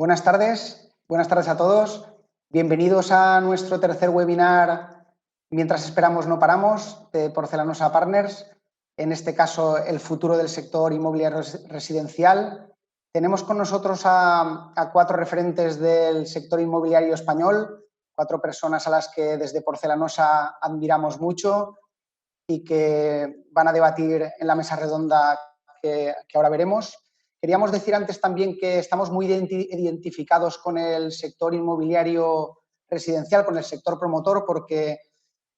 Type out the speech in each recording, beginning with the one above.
Buenas tardes a todos. Bienvenidos a nuestro tercer webinar Mientras esperamos no paramos, de Porcelanosa Partners, en este caso el futuro del sector inmobiliario residencial. Tenemos con nosotros a cuatro referentes del sector inmobiliario español, cuatro personas a las que desde Porcelanosa admiramos mucho y que van a debatir en la mesa redonda que ahora veremos. Queríamos decir antes también que estamos muy identificados con el sector inmobiliario residencial, con el sector promotor, porque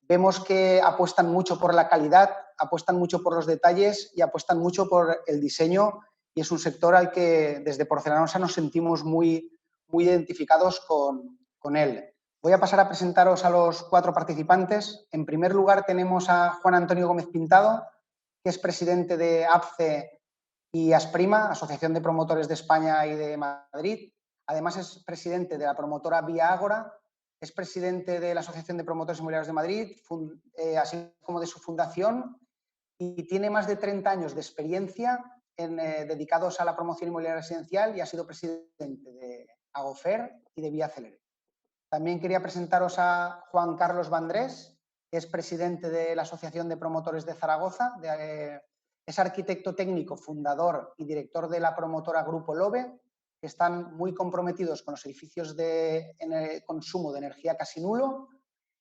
vemos que apuestan mucho por la calidad, apuestan mucho por los detalles y apuestan mucho por el diseño, y es un sector al que desde Porcelanosa nos sentimos muy identificados con él. Voy a pasar a presentaros a los cuatro participantes. En primer lugar tenemos a Juan Antonio Gómez Pintado, que es presidente de APCE y Asprima, Asociación de Promotores de España y de Madrid. Además es presidente de la promotora Vía Ágora, es presidente de la Asociación de Promotores Inmobiliarios de Madrid, así como de su fundación, y tiene más de 30 años de experiencia dedicados a la promoción inmobiliaria residencial, y ha sido presidente de Agofer y de Vía Celere. También quería presentaros a Juan Carlos Vandrés, que es presidente de la Asociación de Promotores de Zaragoza, es arquitecto técnico, fundador y director de la promotora Grupo Lobe, que están muy comprometidos con los edificios de consumo de energía casi nulo.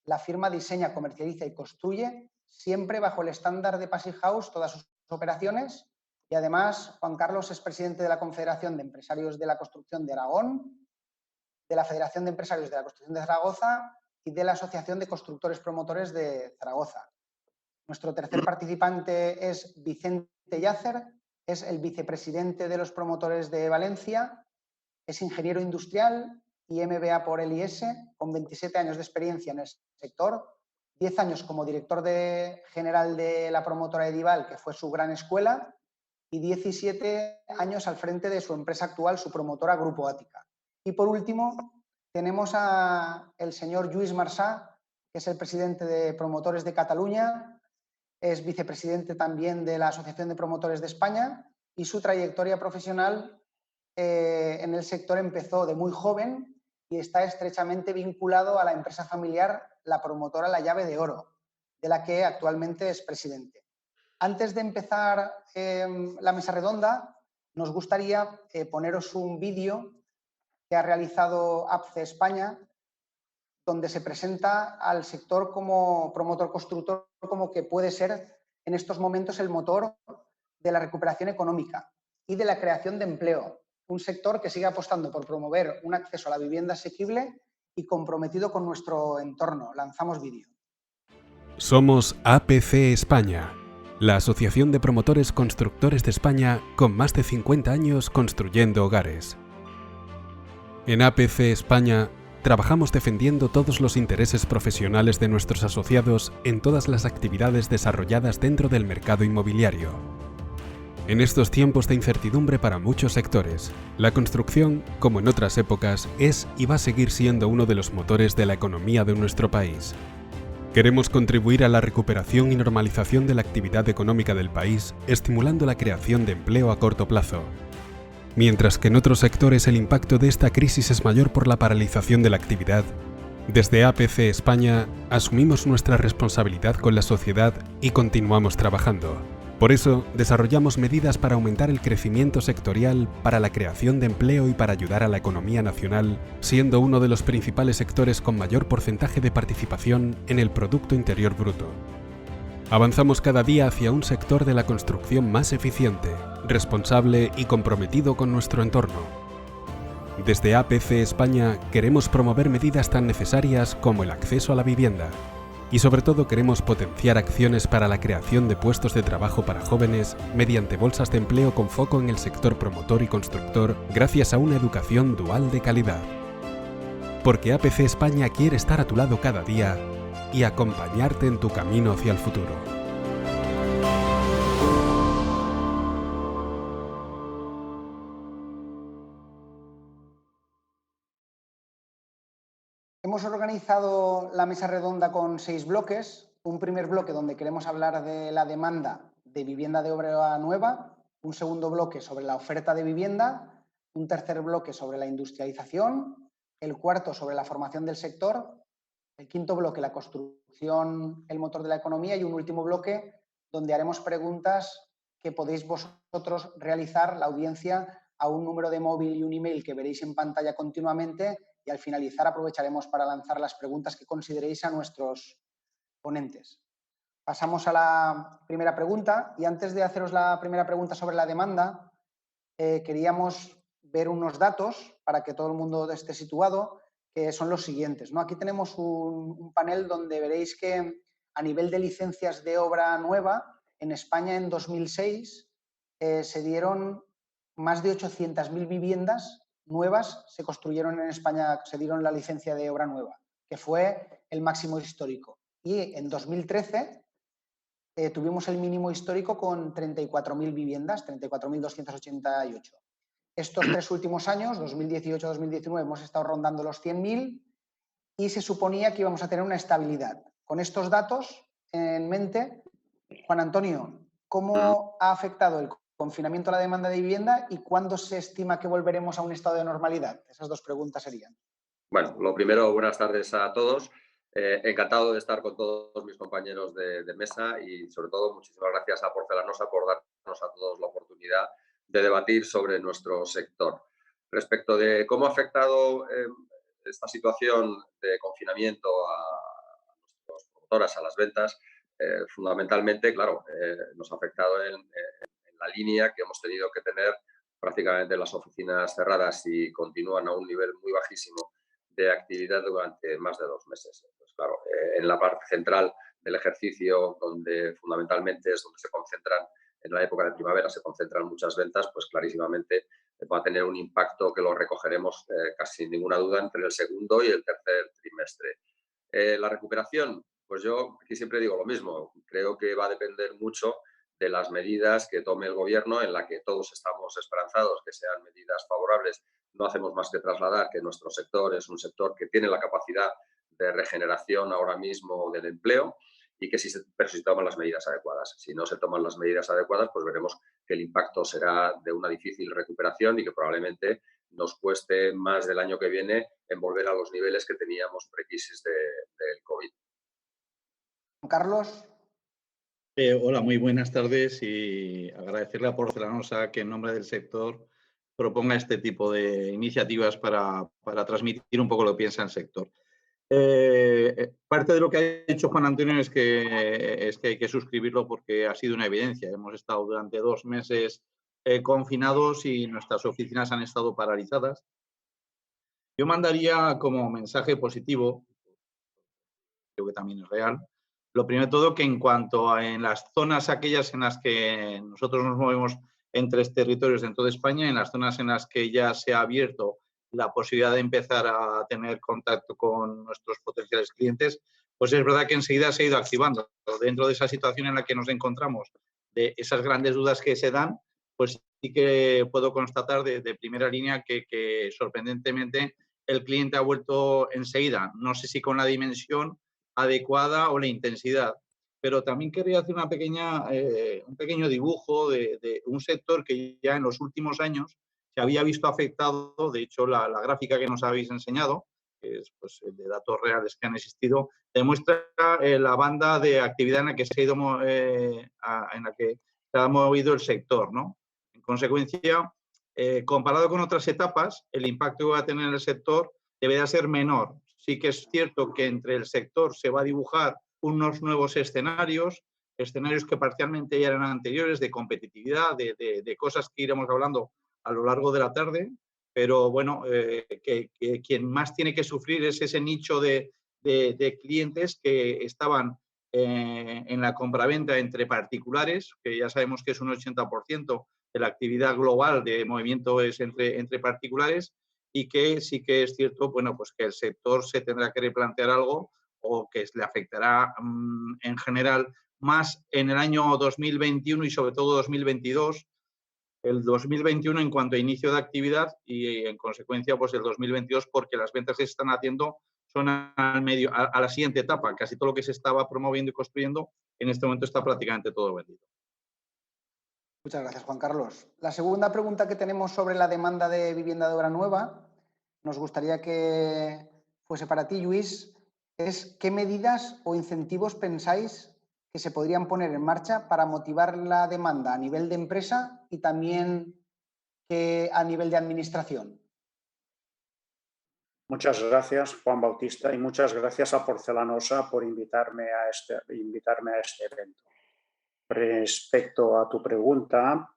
La firma diseña, comercializa y construye, siempre bajo el estándar de Passive House, todas sus operaciones. Y además, Juan Carlos es presidente de la Confederación de Empresarios de la Construcción de Aragón, de la Federación de Empresarios de la Construcción de Zaragoza y de la Asociación de Constructores Promotores de Zaragoza. Nuestro tercer participante es Vicente Yácer, es el vicepresidente de los promotores de Valencia, es ingeniero industrial y MBA por el IES, con 27 años de experiencia en el sector, 10 años como director general de la promotora Edival, que fue su gran escuela, y 17 años al frente de su empresa actual, su promotora Grupo Ática. Y por último, tenemos al señor Lluís Marsá, que es el presidente de Promotores de Cataluña, es vicepresidente también de la Asociación de Promotores de España, y su trayectoria profesional en el sector empezó de muy joven y está estrechamente vinculado a la empresa familiar, la promotora La Llave de Oro, de la que actualmente es presidente. Antes de empezar la mesa redonda, nos gustaría poneros un vídeo que ha realizado APCE España, donde se presenta al sector como promotor constructor, como que puede ser en estos momentos el motor de la recuperación económica y de la creación de empleo. Un sector que sigue apostando por promover un acceso a la vivienda asequible y comprometido con nuestro entorno. Lanzamos vídeo. Somos APCE España, la Asociación de Promotores Constructores de España, con más de 50 años construyendo hogares. En APCE España trabajamos defendiendo todos los intereses profesionales de nuestros asociados en todas las actividades desarrolladas dentro del mercado inmobiliario. En estos tiempos de incertidumbre para muchos sectores, la construcción, como en otras épocas, es y va a seguir siendo uno de los motores de la economía de nuestro país. Queremos contribuir a la recuperación y normalización de la actividad económica del país, estimulando la creación de empleo a corto plazo. Mientras que en otros sectores el impacto de esta crisis es mayor por la paralización de la actividad, desde APCE España asumimos nuestra responsabilidad con la sociedad y continuamos trabajando. Por eso, desarrollamos medidas para aumentar el crecimiento sectorial, para la creación de empleo y para ayudar a la economía nacional, siendo uno de los principales sectores con mayor porcentaje de participación en el Producto Interior Bruto. Avanzamos cada día hacia un sector de la construcción más eficiente, responsable y comprometido con nuestro entorno. Desde APCE España queremos promover medidas tan necesarias como el acceso a la vivienda, y sobre todo queremos potenciar acciones para la creación de puestos de trabajo para jóvenes mediante bolsas de empleo con foco en el sector promotor y constructor gracias a una educación dual de calidad. Porque APCE España quiere estar a tu lado cada día y acompañarte en tu camino hacia el futuro. Hemos organizado la mesa redonda con 6 bloques. Un primer bloque donde queremos hablar de la demanda de vivienda de obra nueva, un segundo bloque sobre la oferta de vivienda, un tercer bloque sobre la industrialización, el cuarto sobre la formación del sector, el quinto bloque la construcción, el motor de la economía y un último bloque donde haremos preguntas que podéis vosotros realizar, la audiencia, a un número de móvil y un email que veréis en pantalla continuamente y al finalizar aprovecharemos para lanzar las preguntas que consideréis a nuestros ponentes. Pasamos a la primera pregunta y antes de haceros la primera pregunta sobre la demanda, queríamos ver unos datos para que todo el mundo esté situado, que son los siguientes, ¿no? Aquí tenemos un panel donde veréis que a nivel de licencias de obra nueva, en España en 2006 se dieron más de 800.000 viviendas nuevas, se construyeron en España, se dieron la licencia de obra nueva, que fue el máximo histórico. Y en 2013 tuvimos el mínimo histórico con 34.000 viviendas, 34.288. Estos 3 últimos años, 2018-2019, hemos estado rondando los 100.000 y se suponía que íbamos a tener una estabilidad. Con estos datos en mente, Juan Antonio, ¿cómo ha afectado el confinamiento a la demanda de vivienda y cuándo se estima que volveremos a un estado de normalidad? Esas dos preguntas serían. Bueno, lo primero, buenas tardes a todos. Encantado de estar con todos mis compañeros de mesa y, sobre todo, muchísimas gracias a Porcelanosa por darnos a todos la oportunidad de debatir sobre nuestro sector. Respecto de cómo ha afectado esta situación de confinamiento a nuestras promotoras, a las ventas, fundamentalmente, claro, nos ha afectado en la línea que hemos tenido que tener prácticamente las oficinas cerradas y continúan a un nivel muy bajísimo de actividad durante más de 2 meses. Pues claro, en la parte central del ejercicio, donde fundamentalmente es donde se concentran, en la época de primavera se concentran muchas ventas, pues clarísimamente va a tener un impacto que lo recogeremos casi sin ninguna duda entre el segundo y el tercer trimestre. La recuperación, pues yo aquí siempre digo lo mismo, creo que va a depender mucho de las medidas que tome el Gobierno, en la que todos estamos esperanzados que sean medidas favorables. No hacemos más que trasladar que nuestro sector es un sector que tiene la capacidad de regeneración ahora mismo del empleo y que pero si se toman las medidas adecuadas. Si no se toman las medidas adecuadas, pues veremos que el impacto será de una difícil recuperación y que probablemente nos cueste más del año que viene en volver a los niveles que teníamos pre-crisis del COVID. Carlos. Hola, muy buenas tardes y agradecerle a Porcelanosa que en nombre del sector proponga este tipo de iniciativas para transmitir un poco lo que piensa el sector. Parte de lo que ha dicho Juan Antonio es que hay que suscribirlo porque ha sido una evidencia. Hemos estado durante 2 meses confinados y nuestras oficinas han estado paralizadas. Yo mandaría como mensaje positivo, creo que también es real, lo primero de todo que en cuanto a en las zonas aquellas en las que nosotros nos movemos en 3 territorios dentro de España, en las zonas en las que ya se ha abierto la posibilidad de empezar a tener contacto con nuestros potenciales clientes, pues es verdad que enseguida se ha ido activando. Dentro de esa situación en la que nos encontramos, de esas grandes dudas que se dan, pues sí que puedo constatar de primera línea que sorprendentemente el cliente ha vuelto enseguida. No sé si con la dimensión adecuada o la intensidad. Pero también quería hacer un pequeño dibujo de un sector que ya en los últimos años se había visto afectado. De hecho, la gráfica que nos habéis enseñado, que es pues, de datos reales que han existido, demuestra la banda de actividad en la que se ha movido el sector, ¿no? En consecuencia, comparado con otras etapas, el impacto que va a tener el sector debería ser menor. Sí que es cierto que entre el sector se va a dibujar unos nuevos escenarios que parcialmente ya eran anteriores, de competitividad, de cosas que iremos hablando a lo largo de la tarde, pero bueno, que quien más tiene que sufrir es ese nicho de clientes que estaban en la compraventa entre particulares, que ya sabemos que es un 80% de la actividad global de movimiento es entre particulares, y que sí que es cierto, bueno, pues que el sector se tendrá que replantear algo o que le afectará en general más en el año 2021 y sobre todo 2022. El 2021 en cuanto a inicio de actividad y en consecuencia pues el 2022 porque las ventas que se están haciendo son a la siguiente etapa. Casi todo lo que se estaba promoviendo y construyendo en este momento está prácticamente todo vendido. Muchas gracias, Juan Carlos. La segunda pregunta que tenemos sobre la demanda de vivienda de obra nueva, nos gustaría que fuese para ti, Lluís, es ¿qué medidas o incentivos pensáis que se podrían poner en marcha para motivar la demanda a nivel de empresa y también a nivel de administración? Muchas gracias, Juan Bautista, y muchas gracias a Porcelanosa por invitarme a este evento. Respecto a tu pregunta,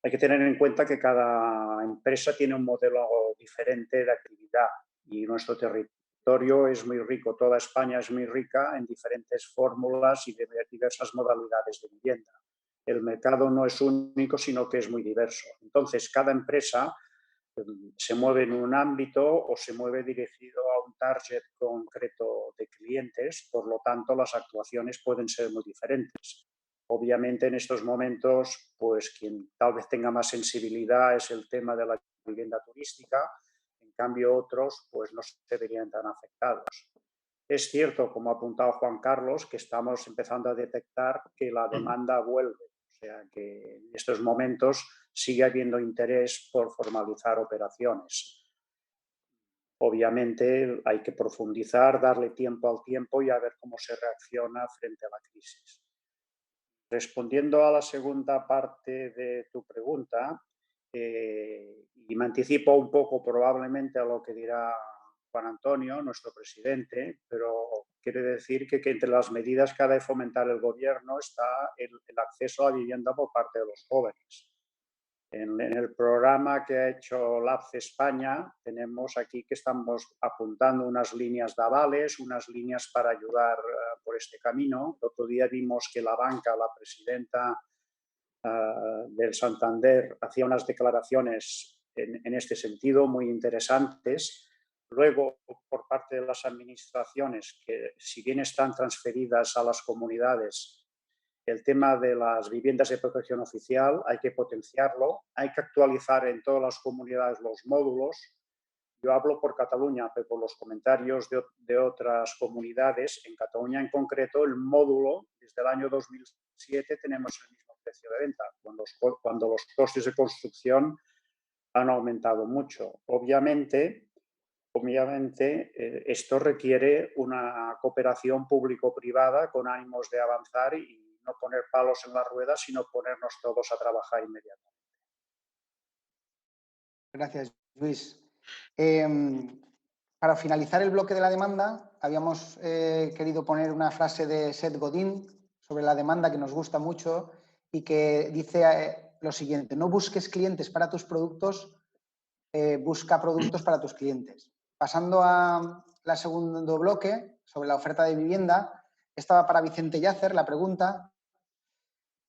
hay que tener en cuenta que cada empresa tiene un modelo diferente de actividad y nuestro territorio es muy rico, toda España es muy rica en diferentes fórmulas y de diversas modalidades de vivienda. El mercado no es único, sino que es muy diverso. Entonces, cada empresa se mueve en un ámbito o se mueve dirigido a un target concreto de clientes, por lo tanto las actuaciones pueden ser muy diferentes. Obviamente en estos momentos, pues quien tal vez tenga más sensibilidad es el tema de la vivienda turística, en cambio otros pues no se verían tan afectados. Es cierto, como ha apuntado Juan Carlos, que estamos empezando a detectar que la demanda vuelve, o sea que en estos momentos sigue habiendo interés por formalizar operaciones. Obviamente hay que profundizar, darle tiempo al tiempo y a ver cómo se reacciona frente a la crisis. Respondiendo a la segunda parte de tu pregunta, y me anticipo un poco probablemente a lo que dirá Juan Antonio, nuestro presidente, pero quiere decir que entre las medidas que ha de fomentar el gobierno está el acceso a la vivienda por parte de los jóvenes. En el programa que ha hecho LAPCE España, tenemos aquí que estamos apuntando unas líneas de avales, unas líneas para ayudar por este camino. El otro día vimos que la banca, la presidenta del Santander, hacía unas declaraciones en este sentido muy interesantes. Luego, por parte de las administraciones, que si bien están transferidas a las comunidades, el tema de las viviendas de protección oficial hay que potenciarlo, hay que actualizar en todas las comunidades los módulos. Yo hablo por Cataluña, pero por los comentarios de otras comunidades, en Cataluña en concreto, el módulo, desde el año 2007 tenemos el mismo precio de venta, cuando los costes de construcción han aumentado mucho. Obviamente esto requiere una cooperación público-privada con ánimos de avanzar y no poner palos en las ruedas, sino ponernos todos a trabajar inmediatamente. Gracias, Luis. Para finalizar el bloque de la demanda, habíamos querido poner una frase de Seth Godin sobre la demanda que nos gusta mucho y que dice lo siguiente: no busques clientes para tus productos, busca productos para tus clientes. Pasando a la segundo bloque, sobre la oferta de vivienda, estaba para Vicente Yacer la pregunta.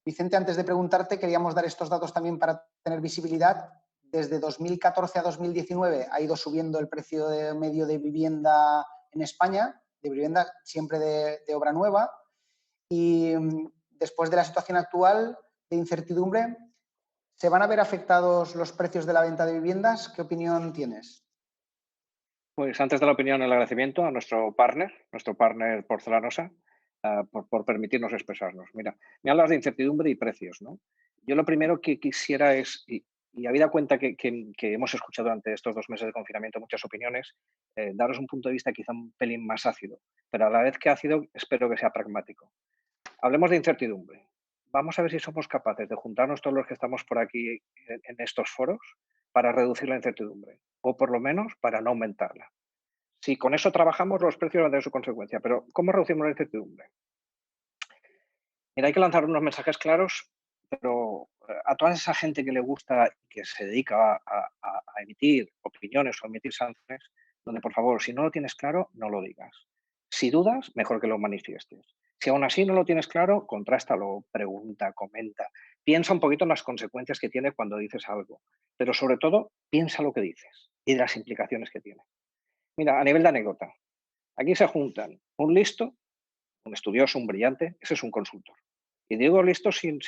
Vicente, antes de preguntarte, queríamos dar estos datos también para tener visibilidad. Desde 2014 a 2019 ha ido subiendo el precio medio de vivienda en España, de vivienda siempre de obra nueva. Y después de la situación actual de incertidumbre, ¿se van a ver afectados los precios de la venta de viviendas? ¿Qué opinión tienes? Pues antes de la opinión, el agradecimiento a nuestro partner Porcelanosa, por permitirnos expresarnos. Mira, me hablas de incertidumbre y precios, ¿no? Yo lo primero que quisiera es, y habida cuenta que hemos escuchado durante estos 2 meses de confinamiento muchas opiniones, daros un punto de vista quizá un pelín más ácido, pero a la vez que ácido espero que sea pragmático. Hablemos de incertidumbre. Vamos a ver si somos capaces de juntarnos todos los que estamos por aquí en estos foros para reducir la incertidumbre, o por lo menos para no aumentarla. Si con eso trabajamos, los precios van a tener su consecuencia, pero ¿cómo reducimos la incertidumbre? Mira, hay que lanzar unos mensajes claros, pero a toda esa gente que le gusta y que se dedica a emitir opiniones o emitir sanciones, donde por favor, si no lo tienes claro, no lo digas. Si dudas, mejor que lo manifiestes. Si aún así no lo tienes claro, contrástalo, pregunta, comenta. Piensa un poquito en las consecuencias que tiene cuando dices algo, pero sobre todo, piensa lo que dices y de las implicaciones que tiene. Mira, a nivel de anécdota, aquí se juntan un listo, un estudioso, un brillante, ese es un consultor. Y digo listo sin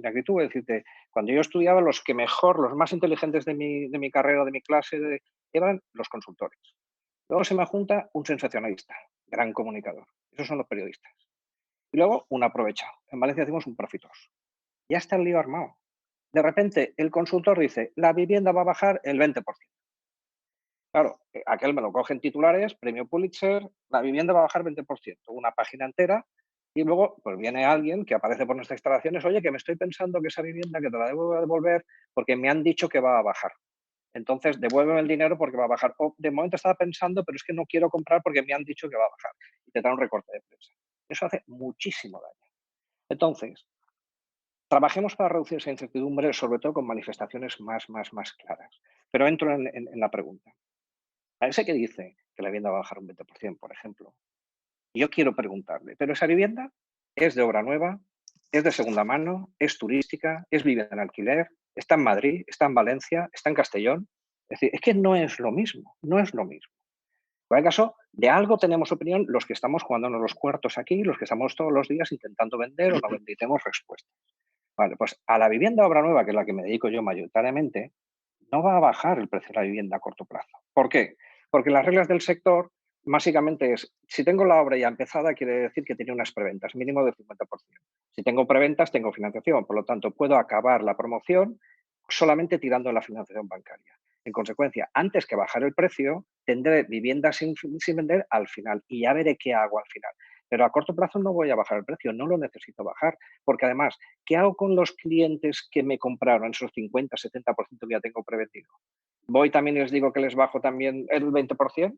acritud, es decir, cuando yo estudiaba, los que mejor, los más inteligentes de mi carrera, de mi clase, eran los consultores. Luego se me junta un sensacionalista, gran comunicador. Esos son los periodistas. Y luego un aprovechado. En Valencia decimos un profitoso. Ya está el lío armado. de repente el consultor dice, la vivienda va a bajar el 20%. Claro, aquel me lo coge en titulares, premio Pulitzer, la vivienda va a bajar 20%, una página entera, y luego pues viene alguien que aparece por nuestras instalaciones, oye, que me estoy pensando que esa vivienda que te la debo devolver porque me han dicho que va a bajar. Entonces, devuélveme el dinero porque va a bajar. O de momento estaba pensando, pero es que no quiero comprar porque me han dicho que va a bajar. Y te da un recorte de prensa. Eso hace muchísimo daño. Entonces, trabajemos para reducir esa incertidumbre, sobre todo con manifestaciones más claras. Pero entro en la pregunta. A ese que dice que la vivienda va a bajar un 20%, por ejemplo, yo quiero preguntarle, ¿pero esa vivienda es de obra nueva, es de segunda mano, es turística, es vivienda en alquiler, está en Madrid, está en Valencia, está en Castellón? Es decir, es que no es lo mismo, no es lo mismo. En cualquier caso, de algo tenemos opinión los que estamos jugándonos los cuartos aquí, los que estamos todos los días intentando vender o no vendemos respuestas. Vale, pues a la vivienda obra nueva, que es la que me dedico yo mayoritariamente, no va a bajar el precio de la vivienda a corto plazo. ¿Por qué? Porque las reglas del sector básicamente es, si tengo la obra ya empezada, quiere decir que tiene unas preventas, mínimo del 50%. Si tengo preventas, tengo financiación, por lo tanto, puedo acabar la promoción solamente tirando la financiación bancaria. En consecuencia, antes que bajar el precio, tendré viviendas sin vender al final y ya veré qué hago al final. Pero a corto plazo no voy a bajar el precio, no lo necesito bajar, porque además, ¿qué hago con los clientes que me compraron esos 50, 70% que ya tengo prevenido? ¿Voy también y les digo que les bajo también el 20%?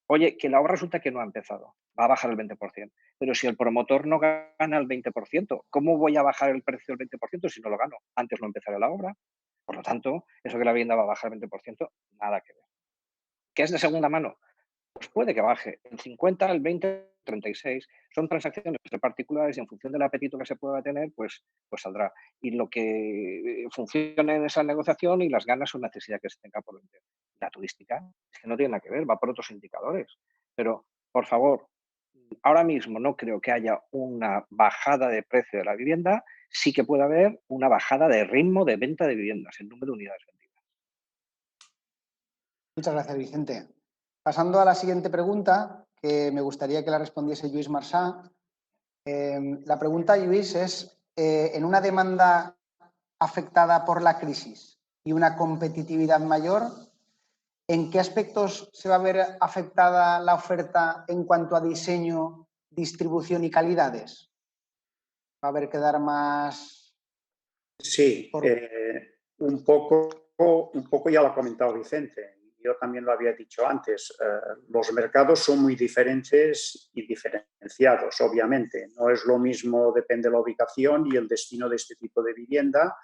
Oye, que la obra resulta que no ha empezado, va a bajar el 20%. Pero si el promotor no gana el 20%, ¿cómo voy a bajar el precio del 20% si no lo gano? Antes no empezaré la obra. Por lo tanto, eso que la vivienda va a bajar el 20%, nada que ver. ¿Qué es de segunda mano? Pues puede que baje el 50, el 20, el 36. Son transacciones de particulares y en función del apetito que se pueda tener, pues saldrá. Y lo que funcione en esa negociación y las ganas o necesidad que se tenga por vender. La turística es que no tiene nada que ver, va por otros indicadores. Pero, por favor, ahora mismo no creo que haya una bajada de precio de la vivienda, sí que puede haber una bajada de ritmo de venta de viviendas, el número de unidades vendidas. Muchas gracias, Vicente. Pasando a la siguiente pregunta, que me gustaría que la respondiese Lluís Marsá. La pregunta, Lluís, es, en una demanda afectada por la crisis y una competitividad mayor, ¿en qué aspectos se va a ver afectada la oferta en cuanto a diseño, distribución y calidades? ¿Va a haber que dar más? Sí, un poco ya lo ha comentado Vicente. Yo también lo había dicho antes. Los mercados son muy diferentes y diferenciados, obviamente. No es lo mismo, depende de la ubicación y el destino de este tipo de vivienda,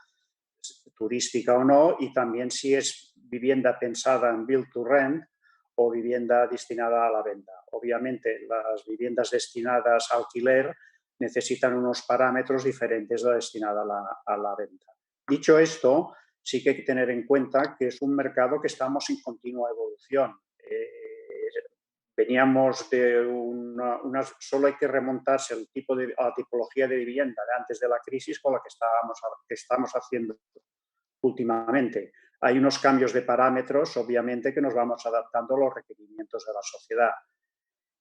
turística o no, y también si es vivienda pensada en build to rent o vivienda destinada a la venta. Obviamente, las viviendas destinadas a alquiler necesitan unos parámetros diferentes de la destinada a la venta. Dicho esto, sí que hay que tener en cuenta que es un mercado que estamos en continua evolución. Veníamos de solo hay que remontarse al a la tipología de vivienda de antes de la crisis con la que estamos haciendo últimamente. Hay unos cambios de parámetros, obviamente, que nos vamos adaptando a los requerimientos de la sociedad.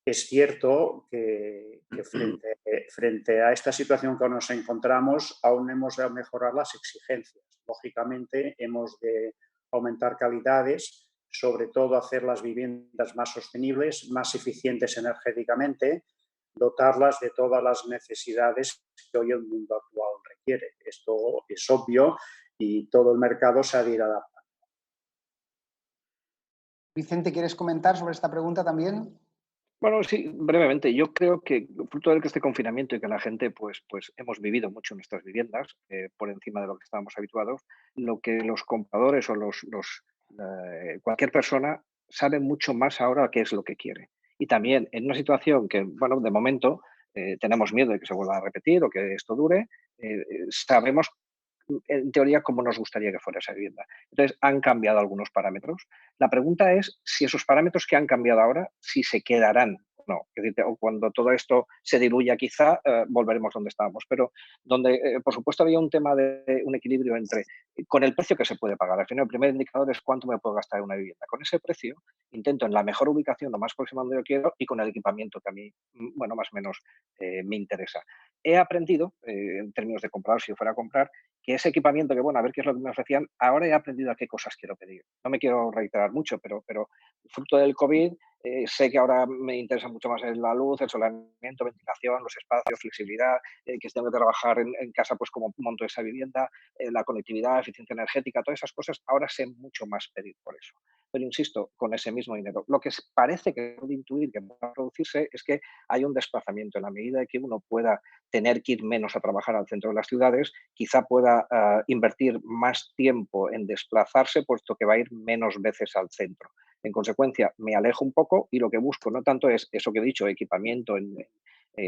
Es cierto que frente a esta situación que nos encontramos, aún hemos de mejorar las exigencias. Lógicamente, hemos de aumentar calidades, sobre todo hacer las viviendas más sostenibles, más eficientes energéticamente, dotarlas de todas las necesidades que hoy el mundo actual requiere. Esto es obvio y todo el mercado se ha de ir adaptando. Vicente, ¿quieres comentar sobre esta pregunta también? Bueno, sí, brevemente. Yo creo que fruto de este confinamiento y que la gente pues hemos vivido mucho en nuestras viviendas por encima de lo que estábamos habituados, lo que los compradores o cualquier persona sabe mucho más ahora qué es lo que quiere. Y también en una situación que, bueno, de momento tenemos miedo de que se vuelva a repetir o que esto dure, sabemos en teoría cómo nos gustaría que fuera esa vivienda. Entonces, han cambiado algunos parámetros. La pregunta es si esos parámetros que han cambiado ahora, si se quedarán o no. Es decir, o cuando todo esto se diluya quizá, volveremos donde estábamos. Pero donde, por supuesto, había un tema de un equilibrio entre con el precio que se puede pagar. Al final, el primer indicador es cuánto me puedo gastar en una vivienda. Con ese precio, intento en la mejor ubicación, lo más próximo donde yo quiero, y con el equipamiento que a mí, bueno, más o menos me interesa. he aprendido, en términos de comprar, si fuera a comprar, que ese equipamiento, que bueno, a ver qué es lo que me ofrecían, ahora he aprendido a qué cosas quiero pedir. No me quiero reiterar mucho, pero fruto del COVID, sé que ahora me interesa mucho más la luz, el solariamiento, ventilación, los espacios, flexibilidad, que si tengo que trabajar en casa, pues cómo monto esa vivienda, la conectividad, eficiencia energética, todas esas cosas, ahora sé mucho más pedir por eso. Pero insisto, con ese mismo dinero. Lo que parece que puede intuir que pueda producirse es que hay un desplazamiento en la medida de que uno pueda tener que ir menos a trabajar al centro de las ciudades, quizá pueda invertir más tiempo en desplazarse, puesto que va a ir menos veces al centro. En consecuencia, me alejo un poco y lo que busco no tanto es eso que he dicho, equipamiento en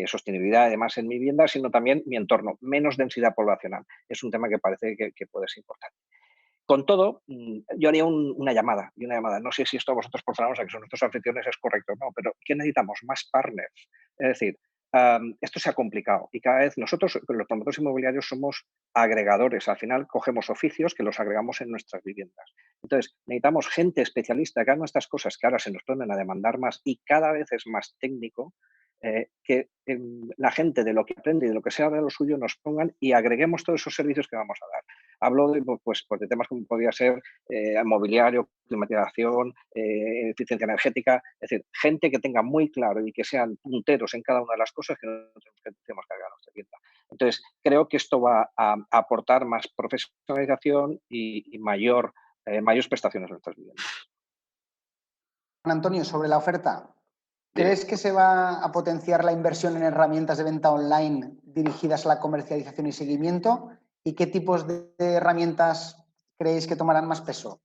sostenibilidad además en mi vivienda, sino también mi entorno, menos densidad poblacional. Es un tema que parece que puede ser importante. Con todo, yo haría una llamada, y una llamada. No sé si esto vosotros por Zaragoza, que son nuestros anfitriones, es correcto o no, pero ¿qué necesitamos? Más partners. Es decir, esto se ha complicado y cada vez nosotros, los promotores inmobiliarios, somos agregadores. Al final cogemos oficios que los agregamos en nuestras viviendas. Entonces, necesitamos gente especialista que haga nuestras cosas que ahora se nos ponen a demandar más y cada vez es más técnico, que la gente de lo que aprende y de lo que sea de lo suyo nos pongan y agreguemos todos esos servicios que vamos a dar. Hablo de, pues de temas como podría ser mobiliario, climatización, eficiencia energética, es decir, gente que tenga muy claro y que sean punteros en cada una de las cosas que tenemos que agregar a nuestra tienda. Entonces, creo que esto va a aportar más profesionalización y mayores prestaciones a nuestras viviendas. Antonio, sobre la oferta, ¿crees que se va a potenciar la inversión en herramientas de venta online dirigidas a la comercialización y seguimiento? ¿Y qué tipos de herramientas creéis que tomarán más peso?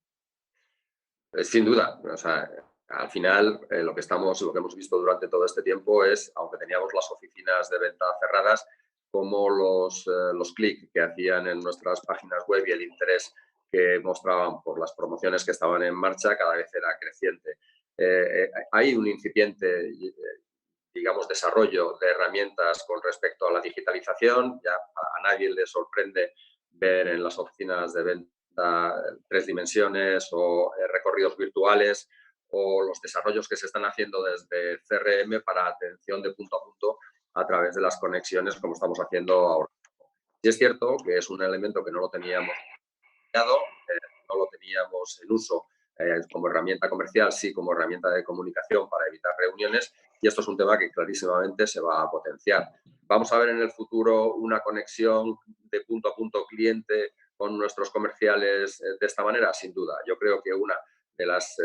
Sin duda. O sea, al final, lo que hemos visto durante todo este tiempo es, aunque teníamos las oficinas de venta cerradas, como los clics que hacían en nuestras páginas web y el interés que mostraban por las promociones que estaban en marcha cada vez era creciente. Hay un incipiente, digamos, desarrollo de herramientas con respecto a la digitalización. Ya a nadie le sorprende ver en las oficinas de venta 3 dimensiones o recorridos virtuales o los desarrollos que se están haciendo desde CRM para atención de punto a punto a través de las conexiones como estamos haciendo ahora. Y es cierto que es un elemento que no lo teníamos no lo teníamos en uso como herramienta comercial, sí como herramienta de comunicación para evitar reuniones, y esto es un tema que clarísimamente se va a potenciar. ¿Vamos a ver en el futuro una conexión de punto a punto cliente con nuestros comerciales de esta manera? Sin duda. Yo creo que una de las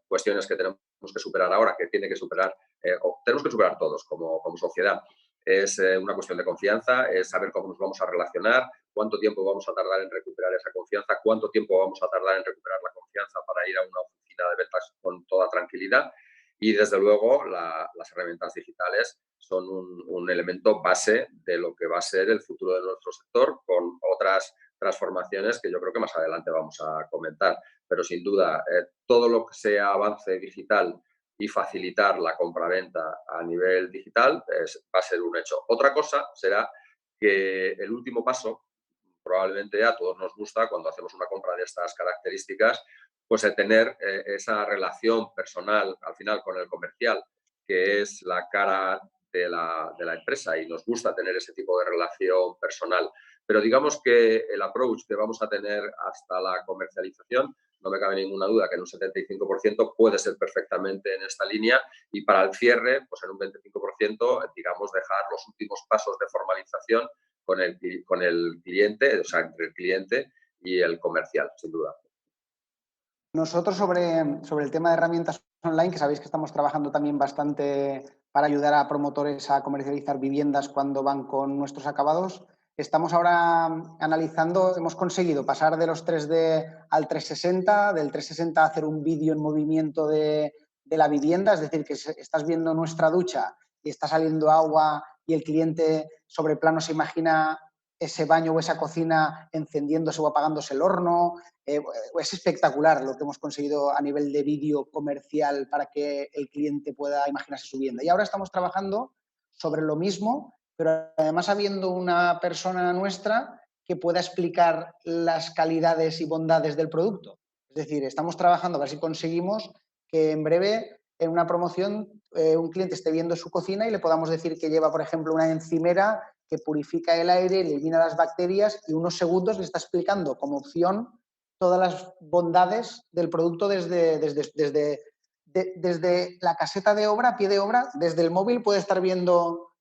cuestiones que tenemos que superar ahora, que tiene que superar, o tenemos que superar todos como sociedad, es una cuestión de confianza, es saber cómo nos vamos a relacionar, cuánto tiempo vamos a tardar en recuperar esa confianza, cuánto tiempo vamos a tardar en recuperar la confianza para ir a una oficina de ventas con toda tranquilidad. Y, desde luego, las herramientas digitales son un elemento base de lo que va a ser el futuro de nuestro sector, con otras transformaciones que yo creo que más adelante vamos a comentar. Pero, sin duda, todo lo que sea avance digital y facilitar la compraventa a nivel digital va a ser un hecho. Otra cosa será que el último paso, probablemente a todos nos gusta cuando hacemos una compra de estas características, pues tener esa relación personal al final con el comercial, que es la cara de la empresa, y nos gusta tener ese tipo de relación personal. Pero digamos que el approach que vamos a tener hasta la comercialización, no me cabe ninguna duda que en un 75% puede ser perfectamente en esta línea, y para el cierre, pues en un 25%, digamos, dejar los últimos pasos de formalización con el cliente, o sea, entre el cliente y el comercial, sin duda. Nosotros sobre el tema de herramientas online, que sabéis que estamos trabajando también bastante para ayudar a promotores a comercializar viviendas cuando van con nuestros acabados, estamos ahora analizando, hemos conseguido pasar de los 3D al 360, del 360 a hacer un vídeo en movimiento de la vivienda, es decir, que estás viendo nuestra ducha y está saliendo agua y el cliente sobre plano se imagina ese baño o esa cocina encendiéndose o apagándose el horno. Es espectacular lo que hemos conseguido a nivel de vídeo comercial para que el cliente pueda imaginarse su vivienda. Y ahora estamos trabajando sobre lo mismo, pero además habiendo una persona nuestra que pueda explicar las calidades y bondades del producto. Es decir, estamos trabajando a ver si conseguimos que en breve en una promoción un cliente esté viendo su cocina y le podamos decir que lleva, por ejemplo, una encimera que purifica el aire, elimina las bacterias y unos segundos le está explicando como opción todas las bondades del producto desde la caseta de obra, a pie de obra, desde el móvil puede estar viendo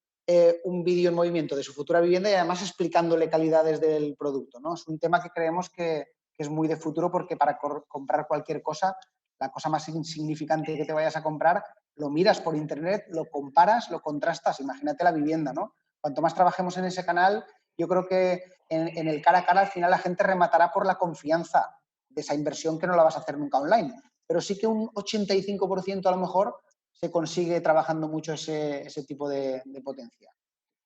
un vídeo en movimiento de su futura vivienda y además explicándole calidades del producto, ¿no? Es un tema que creemos que es muy de futuro porque para comprar cualquier cosa, la cosa más insignificante que te vayas a comprar, lo miras por internet, lo comparas, lo contrastas. Imagínate la vivienda, ¿no? Cuanto más trabajemos en ese canal, yo creo que en el cara a cara al final la gente rematará por la confianza de esa inversión que no la vas a hacer nunca online. Pero sí que un 85% a lo mejor se consigue trabajando mucho ese tipo de potencia.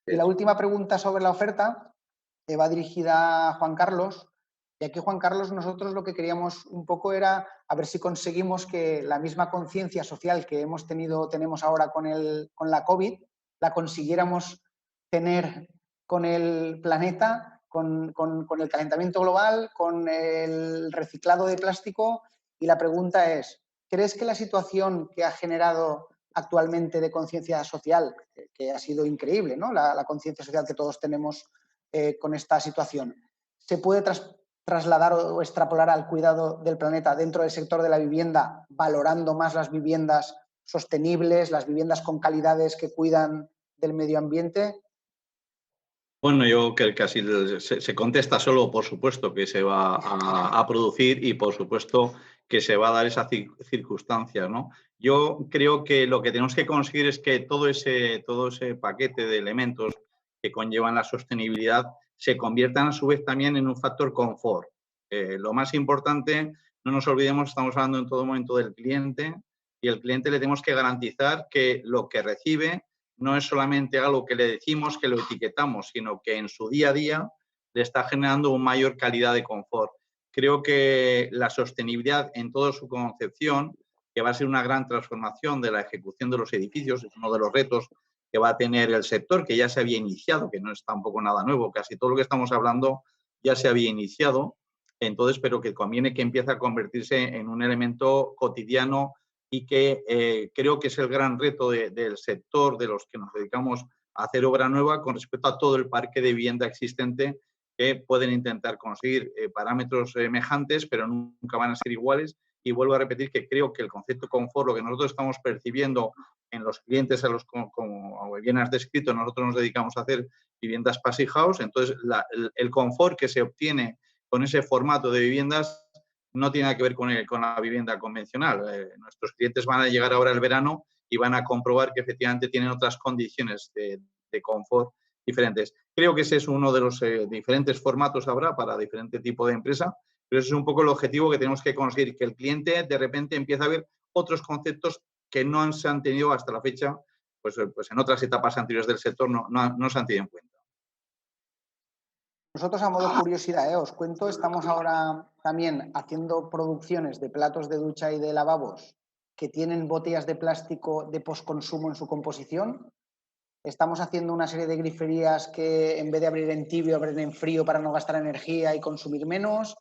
Y la última pregunta sobre la oferta va dirigida a Juan Carlos. Y aquí, Juan Carlos, nosotros lo que queríamos un poco era a ver si conseguimos que la misma conciencia social que tenemos ahora con la COVID, la consiguiéramos tener con el planeta, con el calentamiento global, con el reciclado de plástico. Y la pregunta es, ¿crees que la situación que ha generado actualmente de conciencia social, que ha sido increíble, ¿no? La conciencia social que todos tenemos con esta situación, se puede trasladar o extrapolar al cuidado del planeta dentro del sector de la vivienda, valorando más las viviendas sostenibles, las viviendas con calidades que cuidan del medio ambiente? Bueno, yo creo que casi se contesta solo, por supuesto, que se va a producir y, por supuesto, que se va a dar esas circunstancias, ¿no? Yo creo que lo que tenemos que conseguir es que todo ese paquete de elementos que conllevan la sostenibilidad se conviertan a su vez también en un factor confort. Lo más importante, no nos olvidemos, estamos hablando en todo momento del cliente y al cliente le tenemos que garantizar que lo que recibe no es solamente algo que le decimos, que lo etiquetamos, sino que en su día a día le está generando una mayor calidad de confort. Creo que la sostenibilidad en toda su concepción, que va a ser una gran transformación de la ejecución de los edificios, es uno de los retos que va a tener el sector, que ya se había iniciado, que no es tampoco nada nuevo, casi todo lo que estamos hablando ya se había iniciado, entonces, pero que conviene que empiece a convertirse en un elemento cotidiano y que creo que es el gran reto del sector, de los que nos dedicamos a hacer obra nueva con respecto a todo el parque de vivienda existente, que pueden intentar conseguir parámetros semejantes, pero nunca van a ser iguales. Y vuelvo a repetir que creo que el concepto confort, lo que nosotros estamos percibiendo en los clientes, como bien has descrito, nosotros nos dedicamos a hacer viviendas passive house, entonces el confort que se obtiene con ese formato de viviendas no tiene nada que ver con la vivienda convencional. Nuestros clientes van a llegar ahora el verano y van a comprobar que efectivamente tienen otras condiciones de confort diferentes. Creo que ese es uno de los diferentes formatos habrá para diferente tipo de empresa, pero ese es un poco el objetivo que tenemos que conseguir, que el cliente de repente empiece a ver otros conceptos que no se han tenido hasta la fecha, pues en otras etapas anteriores del sector no se han tenido en cuenta. Nosotros, a modo curiosidad, os cuento, estamos ahora también haciendo producciones de platos de ducha y de lavabos que tienen botellas de plástico de postconsumo en su composición. Estamos haciendo una serie de griferías que en vez de abrir en tibio, abren en frío para no gastar energía y consumir menos.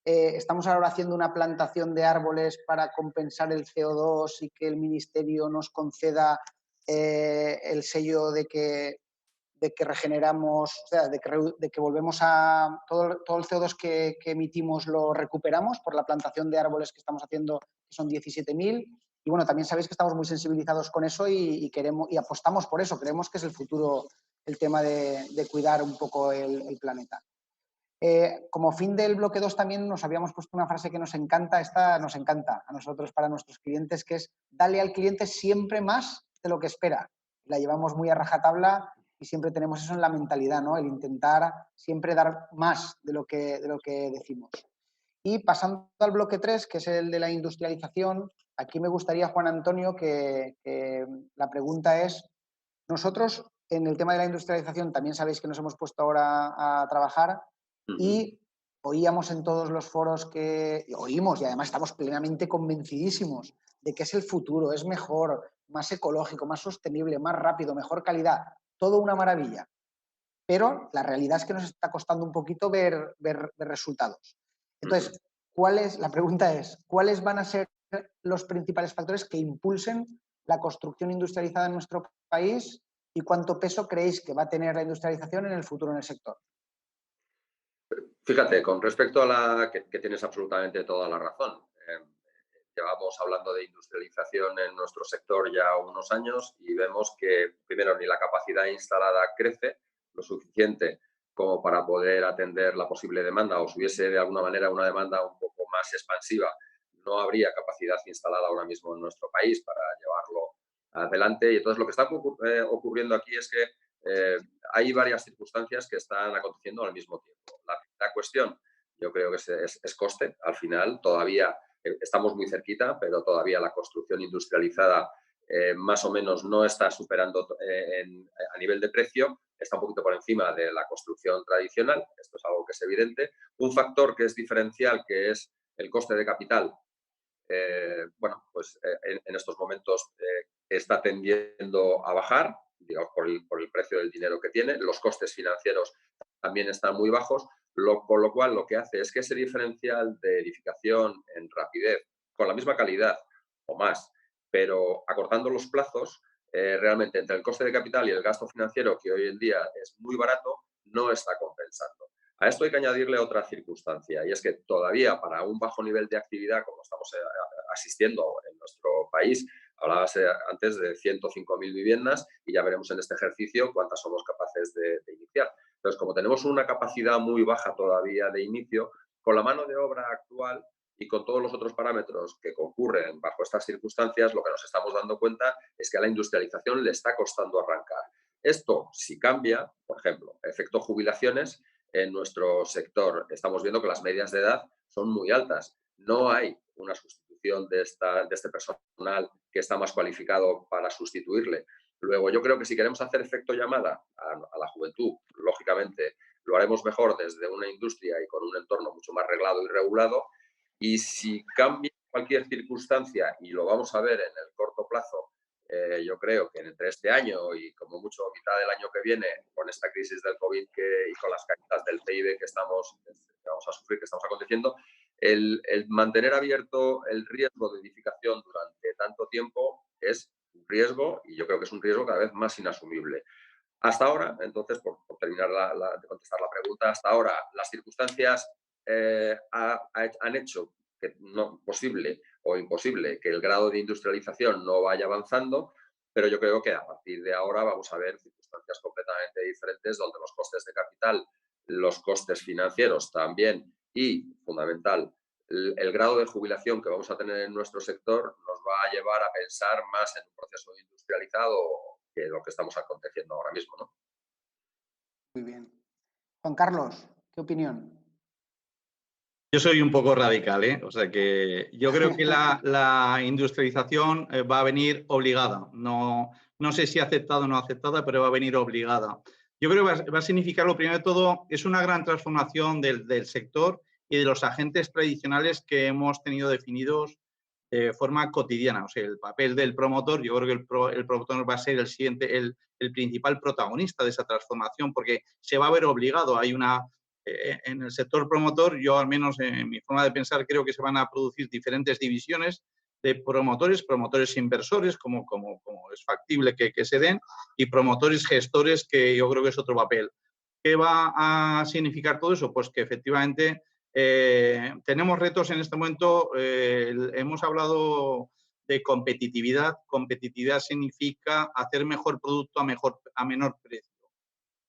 Estamos ahora haciendo una plantación de árboles para compensar el CO2 y que el Ministerio nos conceda el sello de que regeneramos, o sea, de que volvemos a todo el CO2 que emitimos lo recuperamos por la plantación de árboles que estamos haciendo, que son 17.000. Y bueno, también sabéis que estamos muy sensibilizados con eso y queremos y apostamos por eso. Creemos que es el futuro el tema de cuidar un poco el planeta. Como fin del bloque 2 también nos habíamos puesto una frase que nos encanta, esta nos encanta a nosotros para nuestros clientes, que es dale al cliente siempre más de lo que espera. La llevamos muy a rajatabla y siempre tenemos eso en la mentalidad, ¿no? El intentar siempre dar más de lo que decimos. Y pasando al bloque 3, que es el de la industrialización, aquí me gustaría, Juan Antonio, que la pregunta es, nosotros en el tema de la industrialización también sabéis que nos hemos puesto ahora a trabajar y oíamos en todos los foros oímos y además estamos plenamente convencidísimos de que es el futuro, es mejor, más ecológico, más sostenible, más rápido, mejor calidad, todo una maravilla. Pero la realidad es que nos está costando un poquito ver resultados. Entonces, la pregunta es, ¿cuáles van a ser los principales factores que impulsen la construcción industrializada en nuestro país y cuánto peso creéis que va a tener la industrialización en el futuro en el sector. Fíjate, con respecto a la que tienes absolutamente toda la razón. Llevamos hablando de industrialización en nuestro sector ya unos años y vemos que, primero, ni la capacidad instalada crece lo suficiente como para poder atender la posible demanda, o si hubiese de alguna manera una demanda un poco más expansiva, no habría capacidad instalada ahora mismo en nuestro país para llevarlo adelante. Y entonces lo que está ocurriendo aquí es que hay varias circunstancias que están aconteciendo al mismo tiempo. La primera cuestión, yo creo que es coste. Al final, todavía estamos muy cerquita, pero todavía la construcción industrializada más o menos no está superando a nivel de precio, está un poquito por encima de la construcción tradicional. Esto es algo que es evidente. Un factor que es diferencial, que es el coste de capital, bueno, pues en estos momentos está tendiendo a bajar, digamos, por el precio del dinero que tiene. Los costes financieros también están muy bajos, con lo cual lo que hace es que ese diferencial de edificación en rapidez, con la misma calidad o más, pero acortando los plazos, realmente entre el coste de capital y el gasto financiero, que hoy en día es muy barato, no está compensando. A esto hay que añadirle otra circunstancia, y es que todavía para un bajo nivel de actividad, como estamos asistiendo en nuestro país, hablabas antes de 105.000 viviendas y ya veremos en este ejercicio cuántas somos capaces de iniciar. Entonces, como tenemos una capacidad muy baja todavía de inicio, con la mano de obra actual y con todos los otros parámetros que concurren bajo estas circunstancias, lo que nos estamos dando cuenta es que a la industrialización le está costando arrancar. Esto, si cambia, por ejemplo, efecto jubilaciones, en nuestro sector estamos viendo que las medias de edad son muy altas. No hay una sustitución de este personal que está más cualificado para sustituirle. Luego, yo creo que si queremos hacer efecto llamada a la juventud, lógicamente lo haremos mejor desde una industria y con un entorno mucho más reglado y regulado. Y si cambia cualquier circunstancia, y lo vamos a ver en el corto plazo, yo creo que entre este año y como mucho mitad del año que viene, con esta crisis del COVID y con las caídas del PIB que vamos a sufrir, que estamos aconteciendo, el mantener abierto el riesgo de edificación durante tanto tiempo es un riesgo, y yo creo que es un riesgo cada vez más inasumible. Hasta ahora, entonces, por terminar de contestar la pregunta, hasta ahora las circunstancias han hecho que no posible o imposible que el grado de industrialización no vaya avanzando, pero yo creo que a partir de ahora vamos a ver circunstancias completamente diferentes donde los costes de capital, los costes financieros también y, fundamental, el grado de jubilación que vamos a tener en nuestro sector nos va a llevar a pensar más en un proceso industrializado que lo que estamos aconteciendo ahora mismo, ¿no? Muy bien. Juan Carlos, ¿qué opinión? Yo soy un poco radical, ¿eh? O sea que yo creo que la industrialización va a venir obligada. No sé si aceptada o no aceptada, pero va a venir obligada. Yo creo que va a significar, lo primero de todo, es una gran transformación del sector y de los agentes tradicionales que hemos tenido definidos de forma cotidiana. O sea, el papel del promotor, yo creo que el promotor va a ser el principal protagonista de esa transformación, porque se va a ver obligado. Hay en el sector promotor, yo al menos en mi forma de pensar, creo que se van a producir diferentes divisiones de promotores inversores, como es factible que se den, y promotores gestores, que yo creo que es otro papel. ¿Qué va a significar todo eso? Pues que efectivamente tenemos retos en este momento. Hemos hablado de competitividad. Competitividad significa hacer mejor producto a menor precio.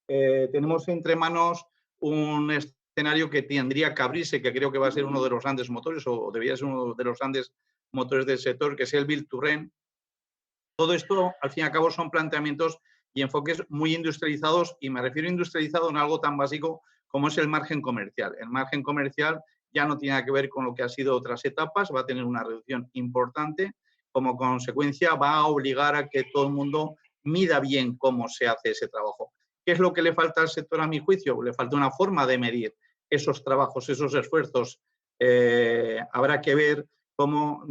Tenemos entre manos un escenario que tendría que abrirse, que creo que va a ser uno de los grandes motores, o debería ser uno de los grandes motores del sector, que es el Build to Rent. Todo esto, al fin y al cabo, son planteamientos y enfoques muy industrializados, y me refiero a industrializado en algo tan básico como es el margen comercial. El margen comercial ya no tiene que ver con lo que ha sido otras etapas, va a tener una reducción importante. Como consecuencia, va a obligar a que todo el mundo mida bien cómo se hace ese trabajo. ¿Qué es lo que le falta al sector, a mi juicio? Le falta una forma de medir esos trabajos, esos esfuerzos. Habrá que ver cómo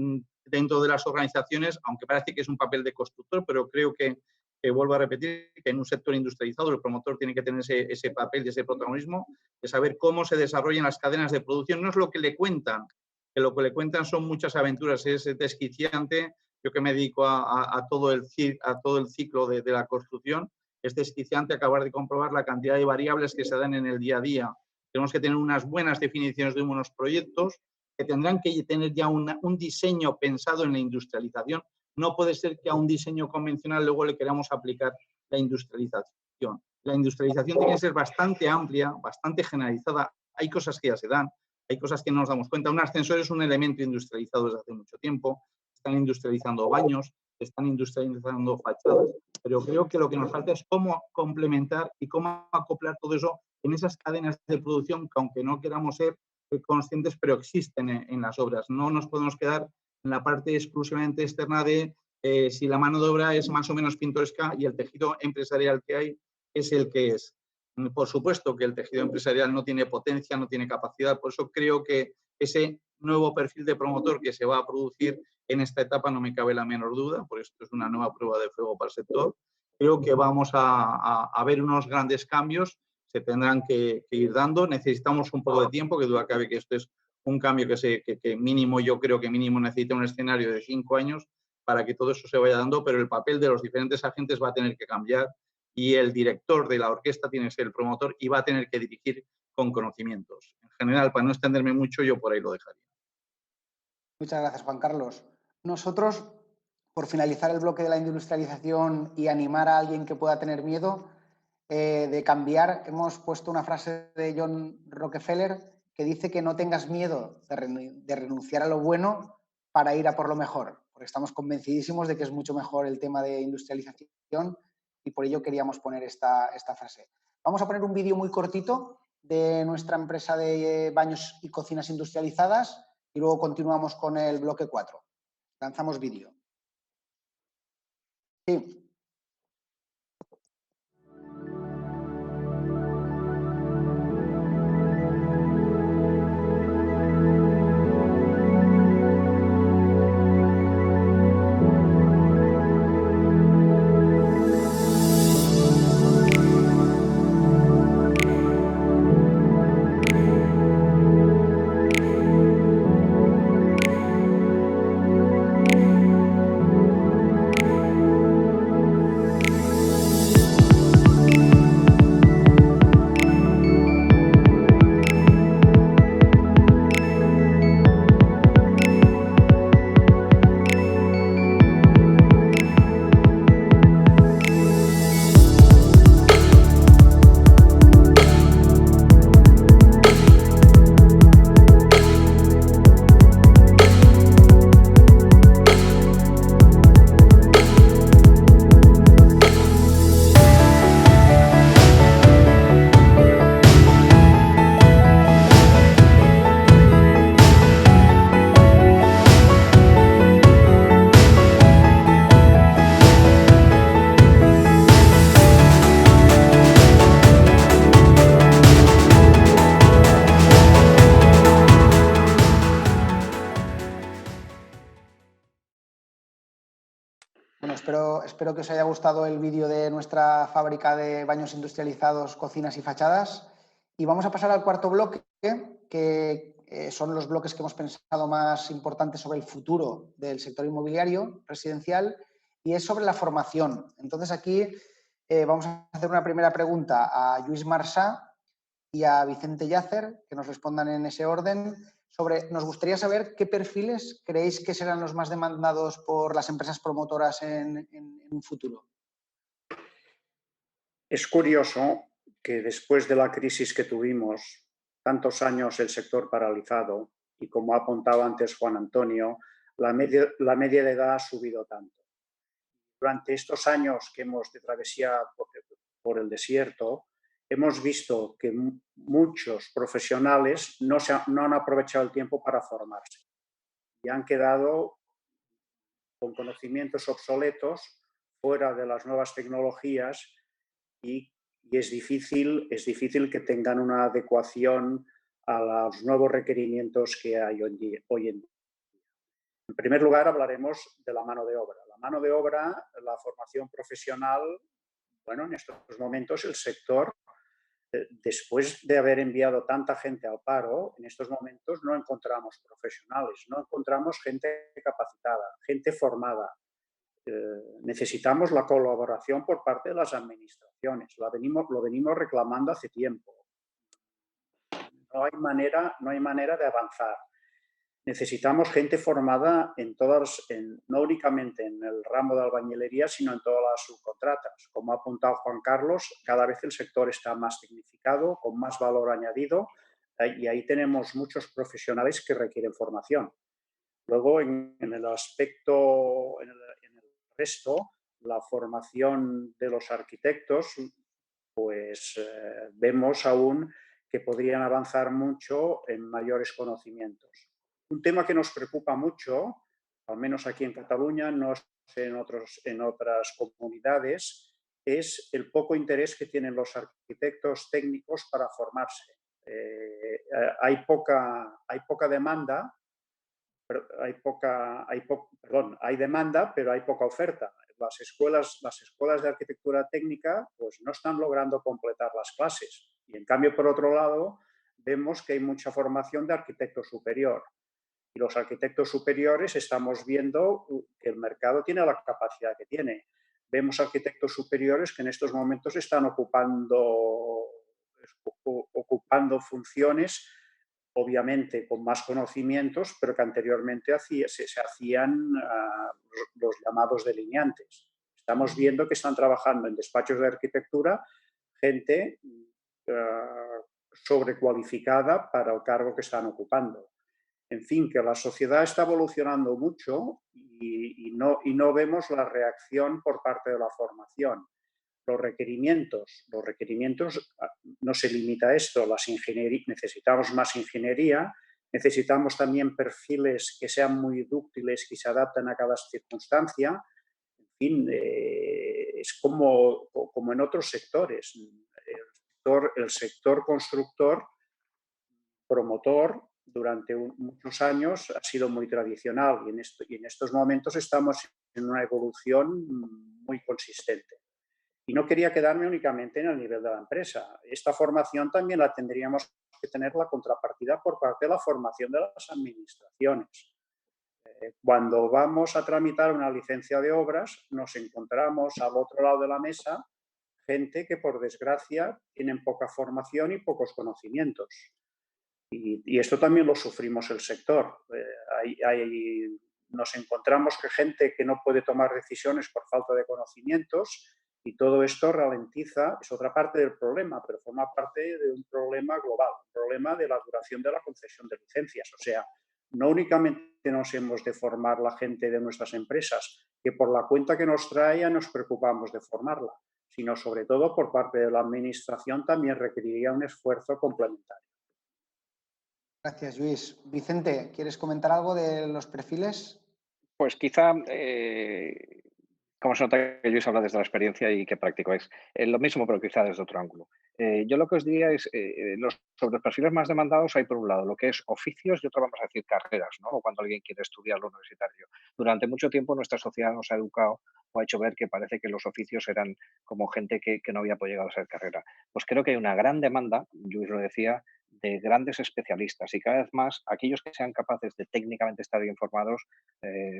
dentro de las organizaciones, aunque parece que es un papel de constructor, pero creo que vuelvo a repetir, que en un sector industrializado el promotor tiene que tener ese papel y ese protagonismo de saber cómo se desarrollan las cadenas de producción. No es lo que le cuentan, que lo que le cuentan son muchas aventuras, es desquiciante. Yo que me dedico a todo el ciclo de la construcción, es desquiciante acabar de comprobar la cantidad de variables que se dan en el día a día. Tenemos que tener unas buenas definiciones de unos proyectos que tendrán que tener ya un diseño pensado en la industrialización. No puede ser que a un diseño convencional luego le queramos aplicar la industrialización. La industrialización tiene que ser bastante amplia, bastante generalizada. Hay cosas que ya se dan, hay cosas que no nos damos cuenta. Un ascensor es un elemento industrializado desde hace mucho tiempo. Están industrializando baños, están industrializando fachadas, pero creo que lo que nos falta es cómo complementar y cómo acoplar todo eso en esas cadenas de producción que, aunque no queramos ser conscientes, pero existen en las obras. No nos podemos quedar en la parte exclusivamente externa de si la mano de obra es más o menos pintoresca y el tejido empresarial que hay es el que es. Por supuesto que el tejido empresarial no tiene potencia, no tiene capacidad, por eso creo que ese nuevo perfil de promotor que se va a producir en esta etapa no me cabe la menor duda, por esto es una nueva prueba de fuego para el sector. Creo que vamos a ver unos grandes cambios, se tendrán que ir dando. Necesitamos un poco de tiempo, que duda cabe que esto es un cambio que mínimo, yo creo que mínimo necesita un escenario de 5 años para que todo eso se vaya dando, pero el papel de los diferentes agentes va a tener que cambiar y el director de la orquesta tiene que ser el promotor y va a tener que dirigir con conocimientos. En general, para no extenderme mucho, yo por ahí lo dejaría. Muchas gracias, Juan Carlos. Nosotros, por finalizar el bloque de la industrialización y animar a alguien que pueda tener miedo de cambiar, hemos puesto una frase de John Rockefeller que dice que no tengas miedo de renunciar a lo bueno para ir a por lo mejor, porque estamos convencidísimos de que es mucho mejor el tema de industrialización y por ello queríamos poner esta frase. Vamos a poner un vídeo muy cortito de nuestra empresa de baños y cocinas industrializadas y luego continuamos con el bloque 4. Lanzamos vídeo. Sí. Bueno, espero que os haya gustado el vídeo de nuestra fábrica de baños industrializados, cocinas y fachadas. Y vamos a pasar al cuarto bloque, que son los bloques que hemos pensado más importantes sobre el futuro del sector inmobiliario residencial, y es sobre la formación. Entonces aquí vamos a hacer una primera pregunta a Lluís Marsá y a Vicente Llàcer, que nos respondan en ese orden. Nos gustaría saber qué perfiles creéis que serán los más demandados por las empresas promotoras en un futuro. Es curioso que después de la crisis que tuvimos, tantos años el sector paralizado y, como ha apuntado antes Juan Antonio, la media de edad ha subido tanto. Durante estos años que hemos de travesía por el desierto, hemos visto que muchos profesionales no han aprovechado el tiempo para formarse y han quedado con conocimientos obsoletos fuera de las nuevas tecnologías y es difícil que tengan una adecuación a los nuevos requerimientos que hay hoy en día. En primer lugar, hablaremos de la mano de obra. La mano de obra, la formación profesional, bueno, en estos momentos el sector, después de haber enviado tanta gente al paro, en estos momentos no encontramos profesionales, no encontramos gente capacitada, gente formada. necesitamos la colaboración por parte de las administraciones. Lo venimos reclamando hace tiempo. No hay manera de avanzar. Necesitamos gente formada no únicamente en el ramo de albañilería, sino en todas las subcontratas. Como ha apuntado Juan Carlos, cada vez el sector está más tecnificado, con más valor añadido, y ahí tenemos muchos profesionales que requieren formación. Luego, en el resto, la formación de los arquitectos, pues vemos aún que podrían avanzar mucho en mayores conocimientos. Un tema que nos preocupa mucho, al menos aquí en Cataluña, no sé en otras comunidades, es el poco interés que tienen los arquitectos técnicos para formarse. Hay poca demanda, hay demanda, pero hay poca oferta. Las escuelas de arquitectura técnica pues no están logrando completar las clases. Y en cambio, por otro lado, vemos que hay mucha formación de arquitecto superior. Y los arquitectos superiores estamos viendo que el mercado tiene la capacidad que tiene. Vemos arquitectos superiores que en estos momentos están ocupando funciones, obviamente con más conocimientos, pero que anteriormente se hacían los llamados delineantes. Estamos viendo que están trabajando en despachos de arquitectura gente sobrecualificada para el cargo que están ocupando. En fin, que la sociedad está evolucionando mucho y no vemos la reacción por parte de la formación. Los requerimientos no se limita a esto, necesitamos más ingeniería, necesitamos también perfiles que sean muy dúctiles, que se adapten a cada circunstancia. En fin, es como en otros sectores. El sector constructor, promotor, durante muchos años ha sido muy tradicional y en estos momentos estamos en una evolución muy consistente. Y no quería quedarme únicamente en el nivel de la empresa. Esta formación también la tendríamos que tener la contrapartida por parte de la formación de las administraciones. Cuando vamos a tramitar una licencia de obras, nos encontramos al otro lado de la mesa gente que, por desgracia, tienen poca formación y pocos conocimientos. Y esto también lo sufrimos el sector. Nos encontramos que gente que no puede tomar decisiones por falta de conocimientos y todo esto ralentiza, es otra parte del problema, pero forma parte de un problema global, un problema de la duración de la concesión de licencias. O sea, no únicamente nos hemos de formar la gente de nuestras empresas, que por la cuenta que nos trae nos preocupamos de formarla, sino sobre todo por parte de la administración también requeriría un esfuerzo complementario. Gracias, Luis. Vicente, ¿quieres comentar algo de los perfiles? Pues quizá, como se nota que Luis habla desde la experiencia y que práctico es, lo mismo, pero quizá desde otro ángulo. Yo lo que os diría es, sobre los perfiles más demandados hay por un lado lo que es oficios y otro vamos a decir carreras, ¿no? O cuando alguien quiere estudiar lo universitario. Durante mucho tiempo nuestra sociedad nos ha educado o ha hecho ver que parece que los oficios eran como gente que no había llegado a ser carrera. Pues creo que hay una gran demanda, Luis lo decía, de grandes especialistas y cada vez más aquellos que sean capaces de técnicamente estar bien formados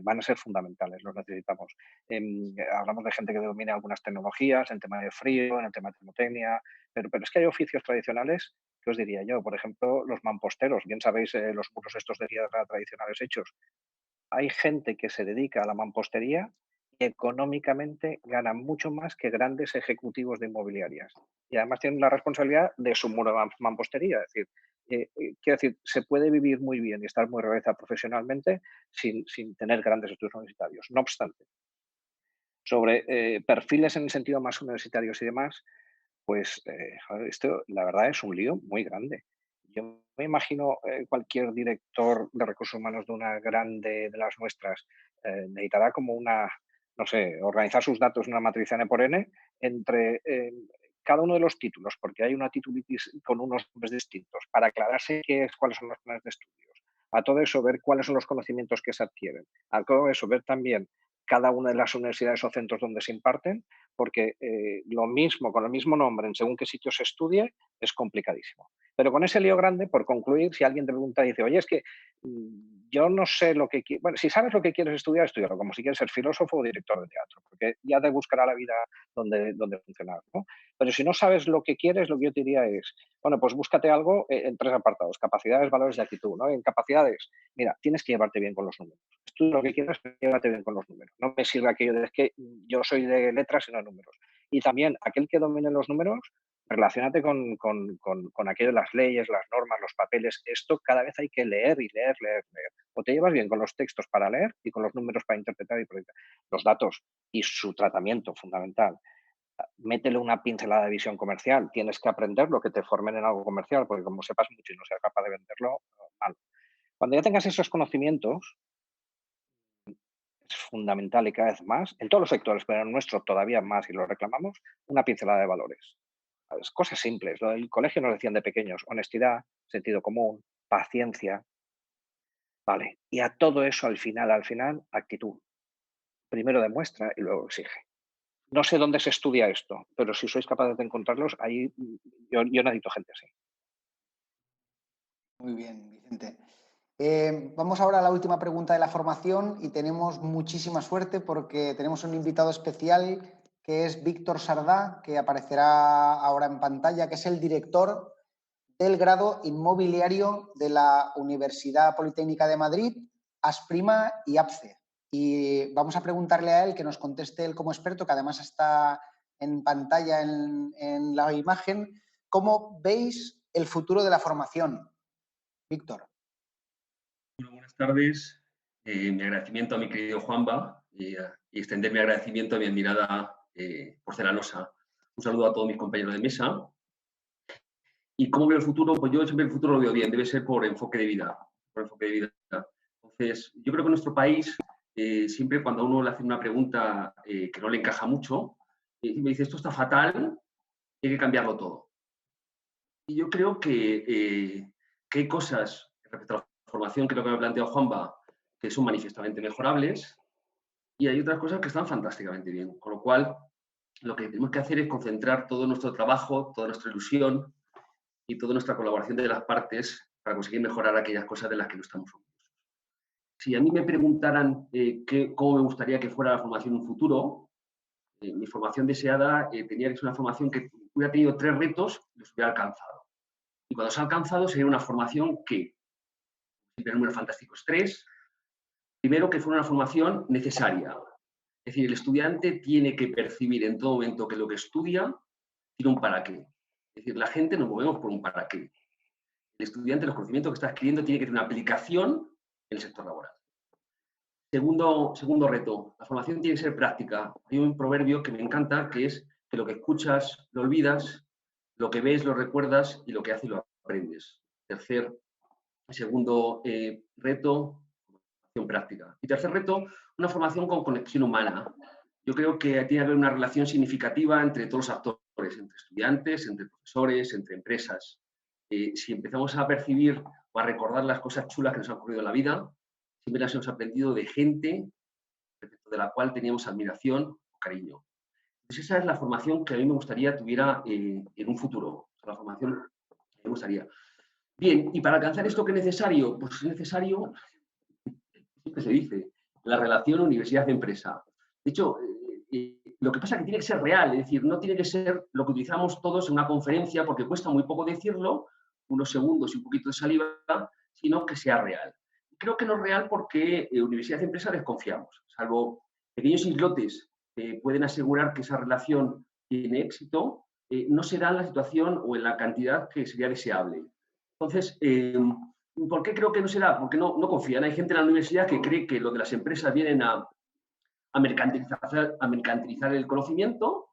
van a ser fundamentales, los necesitamos. Hablamos de gente que domine algunas tecnologías, en tema de frío, en el tema de termotecnia, pero es que hay oficios tradicionales que os diría yo, por ejemplo, los mamposteros, bien sabéis los muros estos de tierra tradicionales hechos. Hay gente que se dedica a la mampostería y económicamente gana mucho más que grandes ejecutivos de inmobiliarias. Y además tienen la responsabilidad de su muro de mampostería. Es decir, quiero decir, se puede vivir muy bien y estar muy realizado profesionalmente sin tener grandes estudios universitarios. No obstante, sobre perfiles en el sentido más universitarios y demás, pues esto la verdad es un lío muy grande. Yo me imagino cualquier director de recursos humanos de una grande de las nuestras necesitará como no sé, organizar sus datos en una matriz N por N entre cada uno de los títulos, porque hay una titulitis con unos nombres distintos, para aclararse cuáles son los planes de estudios. A todo eso, ver cuáles son los conocimientos que se adquieren. A todo eso, ver también cada una de las universidades o centros donde se imparten, porque lo mismo, con el mismo nombre, en según qué sitio se estudie, es complicadísimo. Pero con ese lío grande, por concluir, si alguien te pregunta y dice, oye, es que yo no sé lo que quiero. Bueno, si sabes lo que quieres estudiar, estudiarlo, como si quieres ser filósofo o director de teatro, porque ya te buscará la vida donde funcionar, ¿no? Pero si no sabes lo que quieres, lo que yo te diría es, bueno, pues búscate algo en 3 apartados: capacidades, valores y actitud, ¿no? En capacidades, mira, tienes que llevarte bien con los números. Estudia lo que quieras, pero llévate bien con los números. No me sirve aquello de es que yo soy de letras y no de números. Y también, aquel que domine los números, relaciónate con aquello de las leyes, las normas, los papeles. Esto cada vez hay que leer y leer, leer, leer. O te llevas bien con los textos para leer y con los números para interpretar y proyectar. Los datos y su tratamiento fundamental. Métele una pincelada de visión comercial. Tienes que aprender lo que te formen en algo comercial, porque como sepas mucho y no seas capaz de venderlo, mal. Cuando ya tengas esos conocimientos, es fundamental y cada vez más, en todos los sectores, pero en el nuestro todavía más y lo reclamamos, una pincelada de valores. Cosas simples. Lo del colegio nos decían de pequeños: honestidad, sentido común, paciencia. Vale. Y a todo eso al final, actitud. Primero demuestra y luego exige. No sé dónde se estudia esto, pero si sois capaces de encontrarlos, ahí yo necesito gente así. Muy bien, Vicente. Vamos ahora a la última pregunta de la formación y tenemos muchísima suerte porque tenemos un invitado especial que es Víctor Sardá, que aparecerá ahora en pantalla, que es el director del grado inmobiliario de la Universidad Politécnica de Madrid, ASPRIMA y APCE. Y vamos a preguntarle a él que nos conteste él como experto, que además está en pantalla en la imagen, ¿cómo veis el futuro de la formación? Víctor. Bueno, buenas tardes. Mi agradecimiento a mi querido Juanba y extender mi agradecimiento a mi admirada porcelanosa. Un saludo a todos mis compañeros de mesa. ¿Y cómo veo el futuro? Pues yo siempre el futuro lo veo bien, debe ser por enfoque de vida. Por enfoque de vida. Entonces, yo creo que en nuestro país, siempre cuando a uno le hace una pregunta que no le encaja mucho, me dice, esto está fatal, hay que cambiarlo todo. Y yo creo que hay cosas respecto a la formación, que es lo que me ha planteado Juanba, que son manifiestamente mejorables, y hay otras cosas que están fantásticamente bien. Con lo cual, lo que tenemos que hacer es concentrar todo nuestro trabajo, toda nuestra ilusión y toda nuestra colaboración de las partes para conseguir mejorar aquellas cosas de las que no estamos orgullosos. Si a mí me preguntaran cómo me gustaría que fuera la formación en un futuro, mi formación deseada tenía que ser una formación que hubiera tenido 3 retos y los hubiera alcanzado. Y cuando se ha alcanzado, sería una formación que, el número fantástico es 3, primero que fuera una formación necesaria. Es decir, el estudiante tiene que percibir en todo momento que lo que estudia tiene un para qué. Es decir, la gente nos movemos por un para qué. El estudiante, los conocimientos que está adquiriendo, tiene que tener una aplicación en el sector laboral. Segundo reto, la formación tiene que ser práctica. Hay un proverbio que me encanta, que es que lo que escuchas lo olvidas, lo que ves lo recuerdas y lo que haces lo aprendes. Segundo reto, formación práctica. Y tercer reto, una formación con conexión humana. Yo creo que tiene que haber una relación significativa entre todos los actores, entre estudiantes, entre profesores, entre empresas. Si empezamos a percibir o a recordar las cosas chulas que nos han ocurrido en la vida, siempre las hemos aprendido de gente respecto de la cual teníamos admiración o cariño. Entonces esa es la formación que a mí me gustaría tuviera en un futuro. O sea, la formación que me gustaría. Bien, y para alcanzar esto, ¿qué es necesario? Pues es necesario, siempre se dice, la relación universidad-empresa. De hecho, lo que pasa es que tiene que ser real, es decir, no tiene que ser lo que utilizamos todos en una conferencia porque cuesta muy poco decirlo, unos segundos y un poquito de saliva, sino que sea real. Creo que no es real porque universidad-empresa desconfiamos, salvo pequeños islotes que pueden asegurar que esa relación tiene éxito, no se da en la situación o en la cantidad que sería deseable. Entonces, ¿por qué creo que no se da? Porque no confían. Hay gente en la universidad que cree que lo de las empresas vienen a mercantilizar el conocimiento,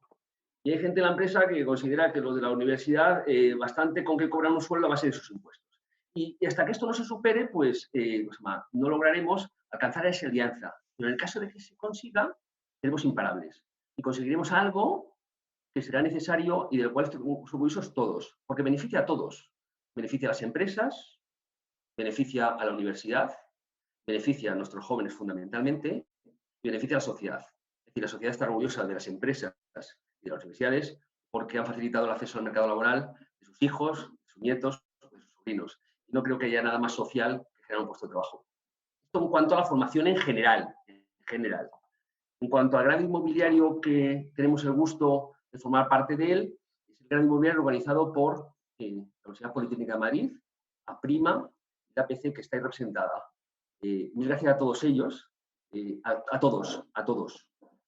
y hay gente en la empresa que considera que lo de la universidad bastante con que cobran un sueldo a base de sus impuestos. Y hasta que esto no se supere, pues no lograremos alcanzar esa alianza. Pero en el caso de que se consiga, seremos imparables y conseguiremos algo que será necesario y del cual estamos orgullosos todos, porque beneficia a todos. Beneficia a las empresas, beneficia a la universidad, beneficia a nuestros jóvenes fundamentalmente, y beneficia a la sociedad. Es decir, la sociedad está orgullosa de las empresas y de las universidades porque han facilitado el acceso al mercado laboral de sus hijos, de sus nietos, de sus sobrinos. Y no creo que haya nada más social que generar un puesto de trabajo. Esto en cuanto a la formación en general. En cuanto al grado inmobiliario que tenemos el gusto de formar parte de él, es el grado inmobiliario organizado por la Universidad Politécnica de Madrid, APRIMA y la APC, que está ahí representada. Mil gracias a todos ellos, a todos,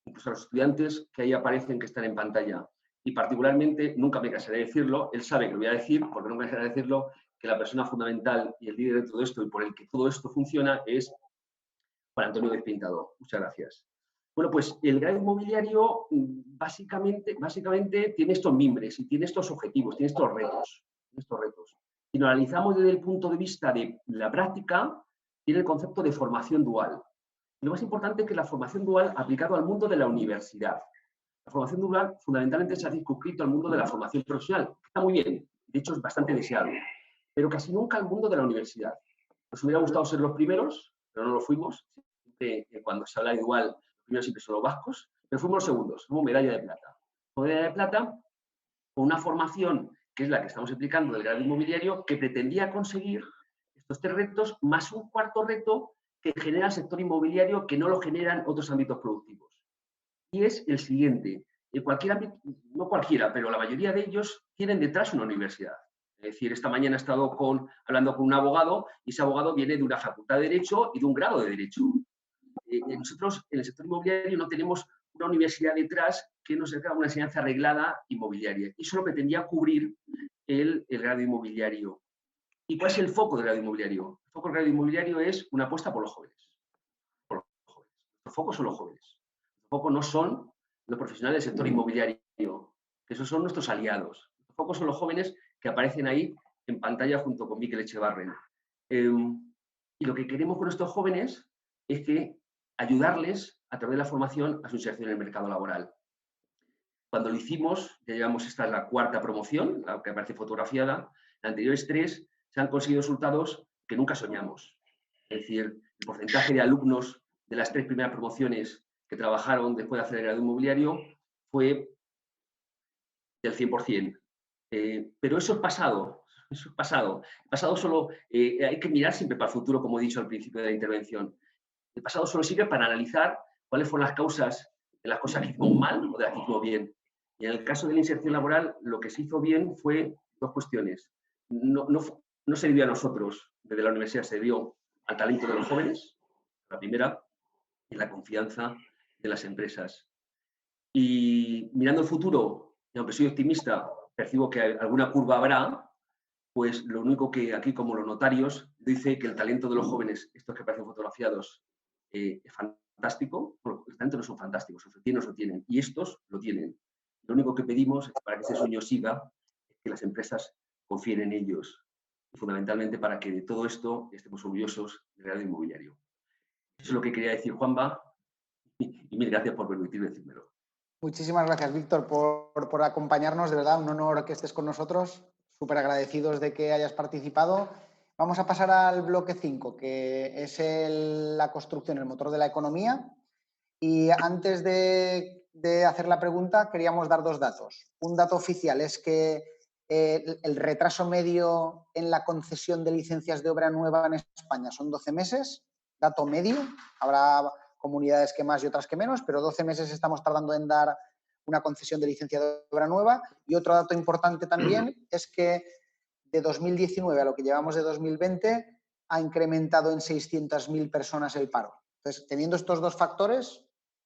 incluso a los estudiantes que ahí aparecen, que están en pantalla. Y particularmente, nunca me cansaré de decirlo, él sabe que lo voy a decir, porque nunca me cansaré de decirlo, que la persona fundamental y el líder de todo esto y por el que todo esto funciona es Juan Antonio Despintado. Muchas gracias. Bueno, pues el grado inmobiliario básicamente tiene estos mimbres y tiene estos objetivos, tiene estos retos. Si lo analizamos desde el punto de vista de la práctica, tiene el concepto de formación dual. Y lo más importante es que la formación dual aplicado al mundo de la universidad. La formación dual fundamentalmente se ha circunscrito al mundo de la formación profesional, que está muy bien, de hecho es bastante deseable, pero casi nunca al mundo de la universidad. Nos hubiera gustado ser los primeros, pero no lo fuimos. Siempre, cuando se habla de dual, los primeros siempre son los vascos, pero fuimos los segundos, fuimos medalla de plata. Medalla de plata con una formación que es la que estamos aplicando del grado inmobiliario, que pretendía conseguir estos 3 retos más un cuarto reto que genera el sector inmobiliario que no lo generan otros ámbitos productivos. Y es el siguiente. En cualquier ámbito, no cualquiera, pero la mayoría de ellos tienen detrás una universidad. Es decir, esta mañana he estado hablando con un abogado y ese abogado viene de una facultad de Derecho y de un grado de Derecho. Nosotros, en el sector inmobiliario, no tenemos una universidad detrás que nos haga una enseñanza arreglada inmobiliaria. Y solo pretendía cubrir el grado inmobiliario. ¿Y cuál es el foco del grado inmobiliario? El foco del grado inmobiliario es una apuesta por los jóvenes. Los focos son los jóvenes. Los focos no son los profesionales del sector inmobiliario, que esos son nuestros aliados. Los focos son los jóvenes que aparecen ahí en pantalla junto con Mikel Echevarren. Y lo que queremos con estos jóvenes es que ayudarles a través de la formación a su inserción en el mercado laboral. Cuando lo hicimos, ya llevamos, esta es la 4ª promoción, la que aparece fotografiada, las anteriores 3 se han conseguido resultados que nunca soñamos. Es decir, el porcentaje de alumnos de las 3 primeras promociones que trabajaron después de hacer el grado inmobiliario fue del 100%. Pero eso es pasado. El pasado solo hay que mirar siempre para el futuro, como he dicho al principio de la intervención. El pasado solo sirve para analizar cuáles fueron las causas de las cosas que hicimos mal o de las que hicimos bien. Y en el caso de la inserción laboral, lo que se hizo bien fue 2 cuestiones. No se debió a nosotros, desde la universidad se debió al talento de los jóvenes, la primera, y la confianza de las empresas. Y mirando el futuro, y aunque soy optimista, percibo que alguna curva habrá, pues lo único que aquí, como los notarios, dice que el talento de los jóvenes, estos que aparecen fotografiados, es fantástico. Bueno, los talentos no son fantásticos, los tienen, lo tienen, y estos lo tienen. Lo único que pedimos para que ese sueño siga es que las empresas confíen en ellos, y fundamentalmente para que de todo esto estemos orgullosos del grado inmobiliario. Eso es lo que quería decir, Juanba, y mil gracias por permitirme decírmelo. Muchísimas gracias, Víctor, por acompañarnos. De verdad, un honor que estés con nosotros. Súper agradecidos de que hayas participado. Vamos a pasar al bloque 5, que es la construcción, el motor de la economía. Y antes de hacer la pregunta, queríamos dar 2 datos. Un dato oficial es que el retraso medio en la concesión de licencias de obra nueva en España son 12 meses, dato medio. Habrá comunidades que más y otras que menos, pero 12 meses estamos tardando en dar una concesión de licencia de obra nueva. Y otro dato importante también es que de 2019 a lo que llevamos de 2020 ha incrementado en 600.000 personas el paro. Entonces, teniendo estos 2 factores,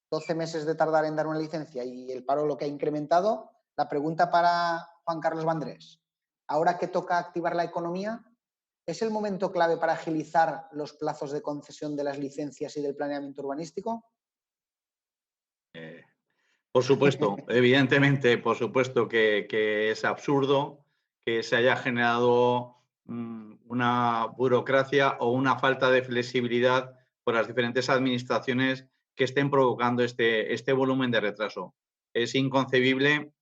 12 meses de tardar en dar una licencia y el paro lo que ha incrementado, la pregunta para Juan Carlos Vandrés. Ahora que toca activar la economía, ¿es el momento clave para agilizar los plazos de concesión de las licencias y del planeamiento urbanístico? Por supuesto, evidentemente, por supuesto que es absurdo que se haya generado una burocracia o una falta de flexibilidad por las diferentes administraciones que estén provocando este volumen de retraso. Es inconcebible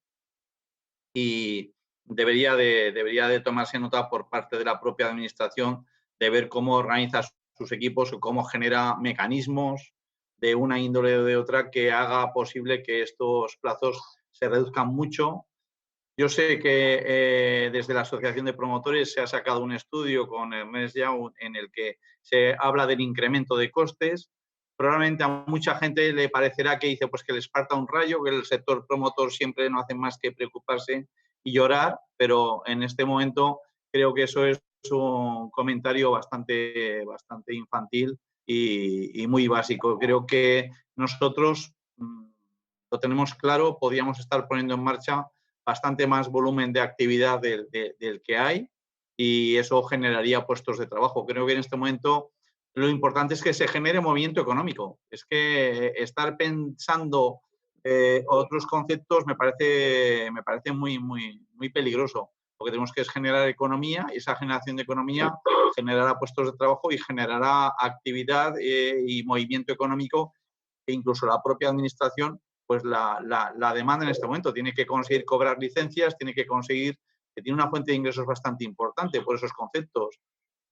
y debería de tomarse nota por parte de la propia administración de ver cómo organiza sus equipos o cómo genera mecanismos de una índole o de otra que haga posible que estos plazos se reduzcan mucho Yo sé que desde la Asociación de Promotores se ha sacado un estudio con Ernest Young en el que se habla del incremento de costes. Probablemente a mucha gente le parecerá que dice pues que les parta un rayo, que el sector promotor siempre no hace más que preocuparse y llorar, pero en este momento creo que eso es un comentario bastante infantil y muy básico. Creo que nosotros lo tenemos claro, podíamos estar poniendo en marcha bastante más volumen de actividad del que hay y eso generaría puestos de trabajo. Creo que en este momento lo importante es que se genere movimiento económico. Es que estar pensando otros conceptos me parece muy peligroso. Lo que tenemos que es generar economía y esa generación de economía generará puestos de trabajo y generará actividad y movimiento económico e incluso la propia administración pues la demanda en este momento. Tiene que conseguir cobrar licencias, tiene que conseguir que tiene una fuente de ingresos bastante importante por esos conceptos.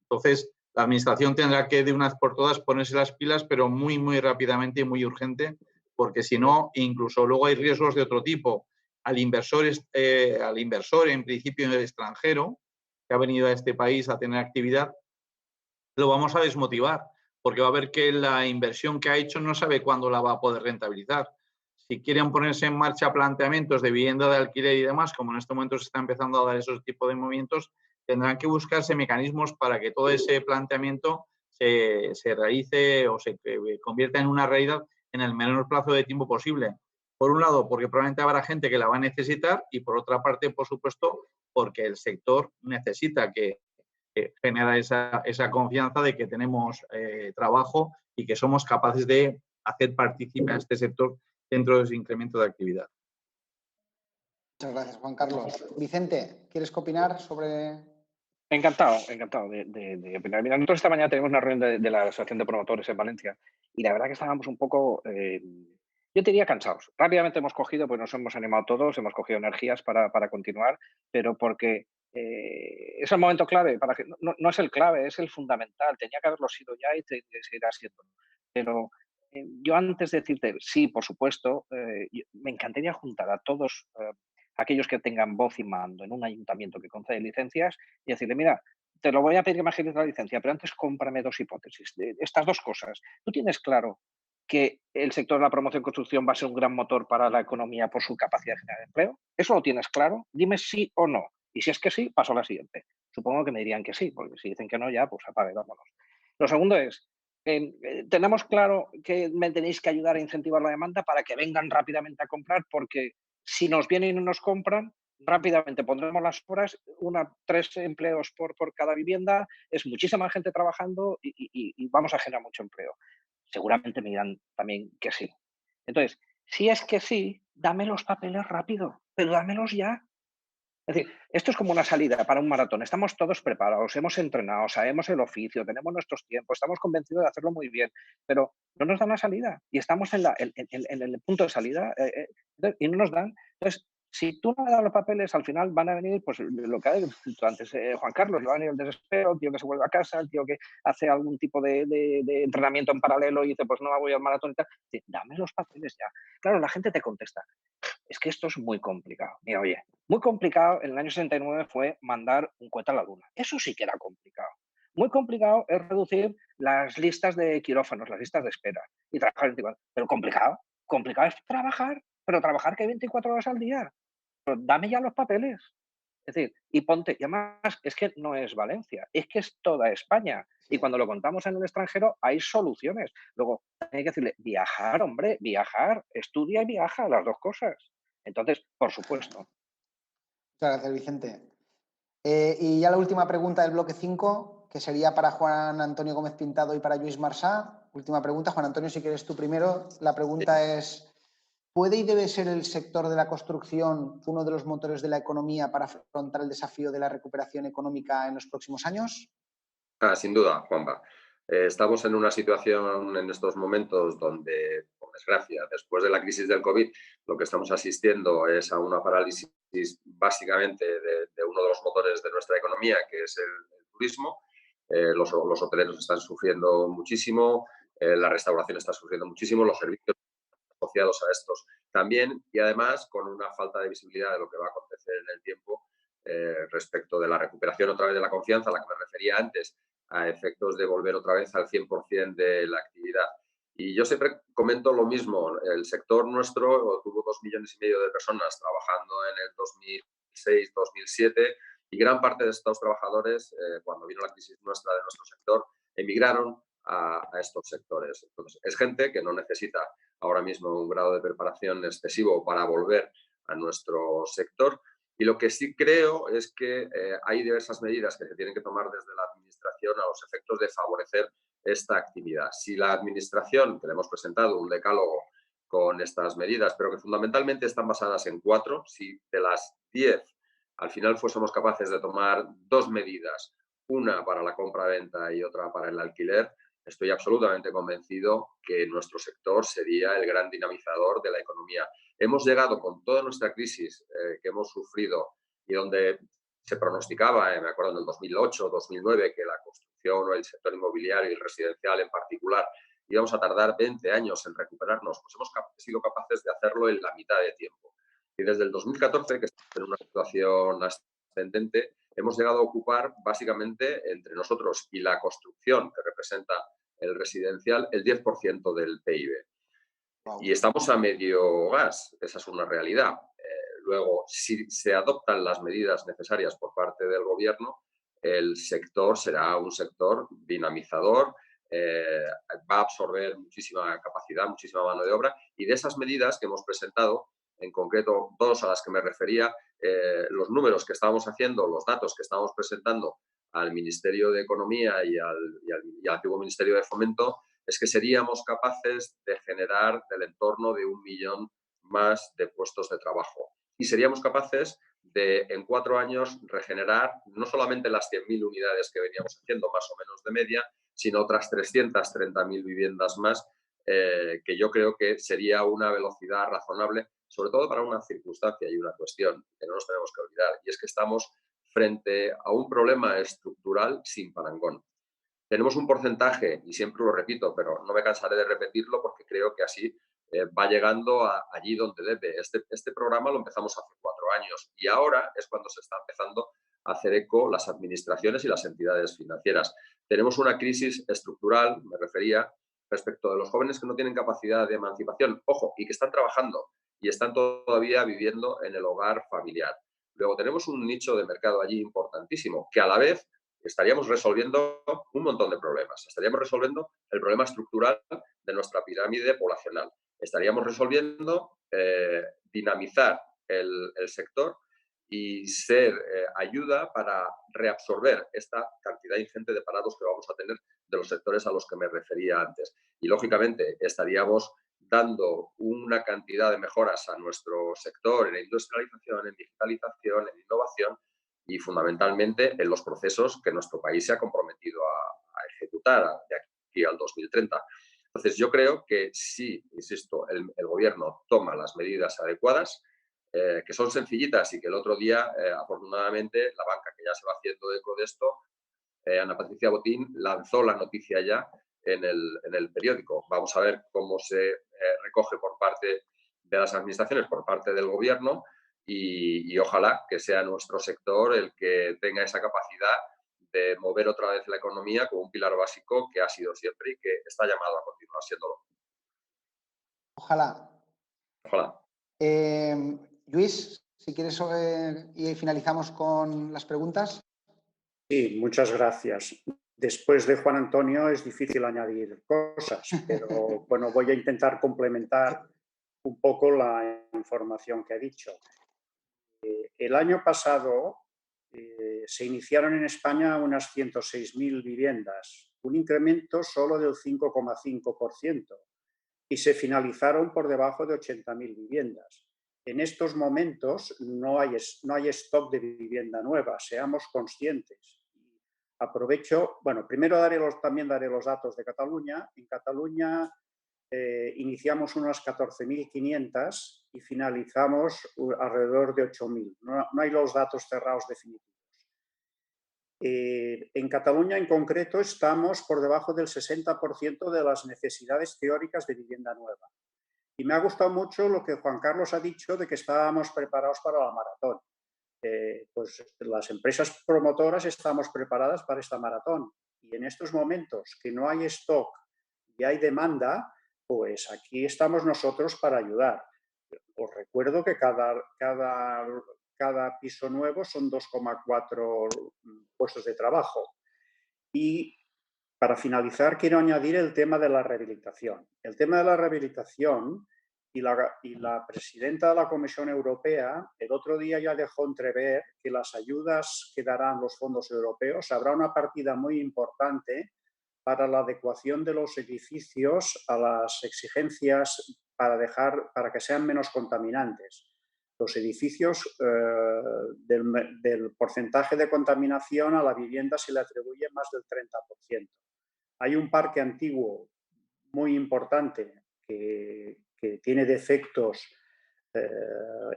Entonces, la administración tendrá que de una vez por todas ponerse las pilas, pero muy rápidamente y muy urgente, porque si no, incluso luego hay riesgos de otro tipo. Al inversor en principio en el extranjero, que ha venido a este país a tener actividad, lo vamos a desmotivar, porque va a ver que la inversión que ha hecho no sabe cuándo la va a poder rentabilizar. Si quieren ponerse en marcha planteamientos de vivienda de alquiler y demás, como en este momento se está empezando a dar esos tipos de movimientos, tendrán que buscarse mecanismos para que todo ese planteamiento se realice o se convierta en una realidad en el menor plazo de tiempo posible. Por un lado, porque probablemente habrá gente que la va a necesitar y por otra parte, por supuesto, porque el sector necesita que genera esa confianza de que tenemos trabajo y que somos capaces de hacer partícipe a este sector dentro de ese incremento de actividad. Muchas gracias, Juan Carlos. Vicente, ¿quieres opinar sobre...? Encantado de opinar. Mira, nosotros esta mañana tenemos una reunión de la Asociación de Promotores en Valencia y la verdad que estábamos un poco, yo te diría cansados. Rápidamente hemos cogido, pues nos hemos animado todos, hemos cogido energías para continuar, pero porque es el momento clave, no es el clave, es el fundamental. Tenía que haberlo sido ya y seguirá siendo. Pero yo antes de decirte, sí, por supuesto, me encantaría juntar a todos aquellos que tengan voz y mando en un ayuntamiento que concede licencias y decirle, mira, te lo voy a pedir que me agilices la licencia, pero antes cómprame dos hipótesis. Estas dos cosas. ¿Tú tienes claro que el sector de la promoción y construcción va a ser un gran motor para la economía por su capacidad de generar empleo? ¿Eso lo tienes claro? Dime sí o no. Y si es que sí, paso a la siguiente. Supongo que me dirían que sí, porque si dicen que no, ya, pues apague, vámonos. Lo segundo es, tenemos claro que me tenéis que ayudar a incentivar la demanda para que vengan rápidamente a comprar, porque si nos vienen y no nos compran, rápidamente pondremos las horas, 3 empleos por cada vivienda, es muchísima gente trabajando y vamos a generar mucho empleo. Seguramente me dirán también que sí. Entonces, si es que sí, dame los papeles rápido, pero dámelos ya. Es decir, esto es como una salida para un maratón. Estamos todos preparados, hemos entrenado, sabemos el oficio, tenemos nuestros tiempos, estamos convencidos de hacerlo muy bien, pero no nos dan la salida y estamos en el punto de salida y no nos dan. Entonces, si tú no me das los papeles, al final van a venir, pues lo que ha dicho antes Juan Carlos, va a venir el desespero, el tío que se vuelve a casa, el tío que hace algún tipo de entrenamiento en paralelo y dice, pues no voy al maratón y tal. Dice, dame los papeles ya. Claro, la gente te contesta, es que esto es muy complicado. Mira, oye, muy complicado en el año 69 fue mandar un cohete a la Luna. Eso sí que era complicado. Muy complicado es reducir las listas de quirófanos, las listas de espera y trabajar 24. Pero complicado es trabajar, pero trabajar que 24 horas al día. Pero dame ya los papeles. Es decir, y ponte, y además es que no es Valencia, es que es toda España. Y cuando lo contamos en el extranjero hay soluciones. Luego hay que decirle, viajar, hombre, viajar, estudia y viaja, las dos cosas. Entonces, por supuesto. Muchas gracias, Vicente. Y ya la última pregunta del bloque 5, que sería para Juan Antonio Gómez Pintado y para Lluís Marsá. Última pregunta, Juan Antonio, si quieres tú primero. La pregunta es, ¿puede y debe ser el sector de la construcción uno de los motores de la economía para afrontar el desafío de la recuperación económica en los próximos años? Sin duda, Juanba. Estamos en una situación en estos momentos donde, por desgracia, después de la crisis del COVID, lo que estamos asistiendo es a una parálisis básicamente de uno de los motores de nuestra economía, que es el turismo. Los hoteleros están sufriendo muchísimo, la restauración está sufriendo muchísimo, los servicios asociados a estos también, y además con una falta de visibilidad de lo que va a acontecer en el tiempo respecto de la recuperación otra vez de la confianza a la que me refería antes, a efectos de volver otra vez al 100% de la actividad. Y yo siempre comento lo mismo, el sector nuestro tuvo 2,5 millones de personas trabajando en el 2006-2007 y gran parte de estos trabajadores, cuando vino la crisis nuestra de nuestro sector, emigraron a estos sectores. Entonces, es gente que no necesita ahora mismo un grado de preparación excesivo para volver a nuestro sector. Y lo que sí creo es que hay diversas medidas que se tienen que tomar desde la Administración a los efectos de favorecer esta actividad. Si la Administración, que le hemos presentado un decálogo con estas medidas, pero que fundamentalmente están basadas en 4, si de las 10 al final fuésemos capaces de tomar 2 medidas, una para la compra-venta y otra para el alquiler, estoy absolutamente convencido que nuestro sector sería el gran dinamizador de la economía. Hemos llegado con toda nuestra crisis que hemos sufrido y donde se pronosticaba, me acuerdo en el 2008, 2009, que la construcción o el sector inmobiliario y el residencial en particular íbamos a tardar 20 años en recuperarnos, pues hemos sido capaces de hacerlo en la mitad de tiempo. Y desde el 2014, que estamos en una situación ascendente, hemos llegado a ocupar básicamente entre nosotros y la construcción, que representa el residencial, el 10% del PIB. Wow. Y estamos a medio gas, esa es una realidad. Luego, si se adoptan las medidas necesarias por parte del Gobierno, el sector será un sector dinamizador, va a absorber muchísima capacidad, muchísima mano de obra, y de esas medidas que hemos presentado, en concreto 2 a las que me refería, los números que estábamos haciendo, los datos que estábamos presentando al Ministerio de Economía y al antiguo Ministerio de Fomento, es que seríamos capaces de generar del entorno de 1 millón más de puestos de trabajo. Y seríamos capaces de, en 4 años, regenerar no solamente las 100.000 unidades que veníamos haciendo, más o menos de media, sino otras 330.000 viviendas más, que yo creo que sería una velocidad razonable, sobre todo para una circunstancia y una cuestión que no nos tenemos que olvidar, y es que estamos frente a un problema estructural sin parangón. Tenemos un porcentaje, y siempre lo repito, pero no me cansaré de repetirlo porque creo que así va llegando allí donde debe. Este programa lo empezamos hace 4 años y ahora es cuando se está empezando a hacer eco las administraciones y las entidades financieras. Tenemos una crisis estructural, me refería, respecto de los jóvenes que no tienen capacidad de emancipación, ojo, y que están trabajando y están todavía viviendo en el hogar familiar. Luego tenemos un nicho de mercado allí importantísimo, que a la vez estaríamos resolviendo un montón de problemas. Estaríamos resolviendo el problema estructural de nuestra pirámide poblacional. Estaríamos resolviendo dinamizar el sector y ser ayuda para reabsorber esta cantidad ingente de parados que vamos a tener de los sectores a los que me refería antes. Y, lógicamente, estaríamos dando una cantidad de mejoras a nuestro sector en industrialización, en digitalización, en innovación y, fundamentalmente, en los procesos que nuestro país se ha comprometido a ejecutar de aquí al 2030. Entonces, yo creo que sí, insisto, el Gobierno toma las medidas adecuadas, que son sencillitas y que el otro día, afortunadamente, la banca, que ya se va haciendo eco de esto, Ana Patricia Botín lanzó la noticia ya en el periódico. Vamos a ver cómo se recoge por parte de las administraciones, por parte del Gobierno, y ojalá que sea nuestro sector el que tenga esa capacidad de mover otra vez la economía como un pilar básico que ha sido siempre y que está llamado a continuar siéndolo. Ojalá. Ojalá. Luis, si quieres, y finalizamos con las preguntas. Sí, muchas gracias. Después de Juan Antonio es difícil añadir cosas, pero bueno, voy a intentar complementar un poco la información que he dicho. El año pasado se iniciaron en España unas 106.000 viviendas, un incremento solo del 5,5%, y se finalizaron por debajo de 80.000 viviendas. En estos momentos no hay stock de vivienda nueva, seamos conscientes. Aprovecho, bueno, primero también daré los datos de Cataluña. En Cataluña iniciamos unas 14.500 y finalizamos alrededor de 8.000. No hay los datos cerrados definitivos. En Cataluña, en concreto, estamos por debajo del 60% de las necesidades teóricas de vivienda nueva. Y me ha gustado mucho lo que Juan Carlos ha dicho de que estábamos preparados para la maratón. Pues las empresas promotoras estamos preparadas para esta maratón. Y en estos momentos que no hay stock y hay demanda, pues aquí estamos nosotros para ayudar. Os recuerdo que cada piso nuevo son 2,4 puestos de trabajo. Y para finalizar, quiero añadir el tema de la rehabilitación. El tema de la rehabilitación y la presidenta de la Comisión Europea el otro día ya dejó entrever que las ayudas que darán los fondos europeos, habrá una partida muy importante para la adecuación de los edificios a las exigencias para que sean menos contaminantes. Los edificios, del porcentaje de contaminación a la vivienda se le atribuye más del 30%. Hay un parque antiguo muy importante que tiene defectos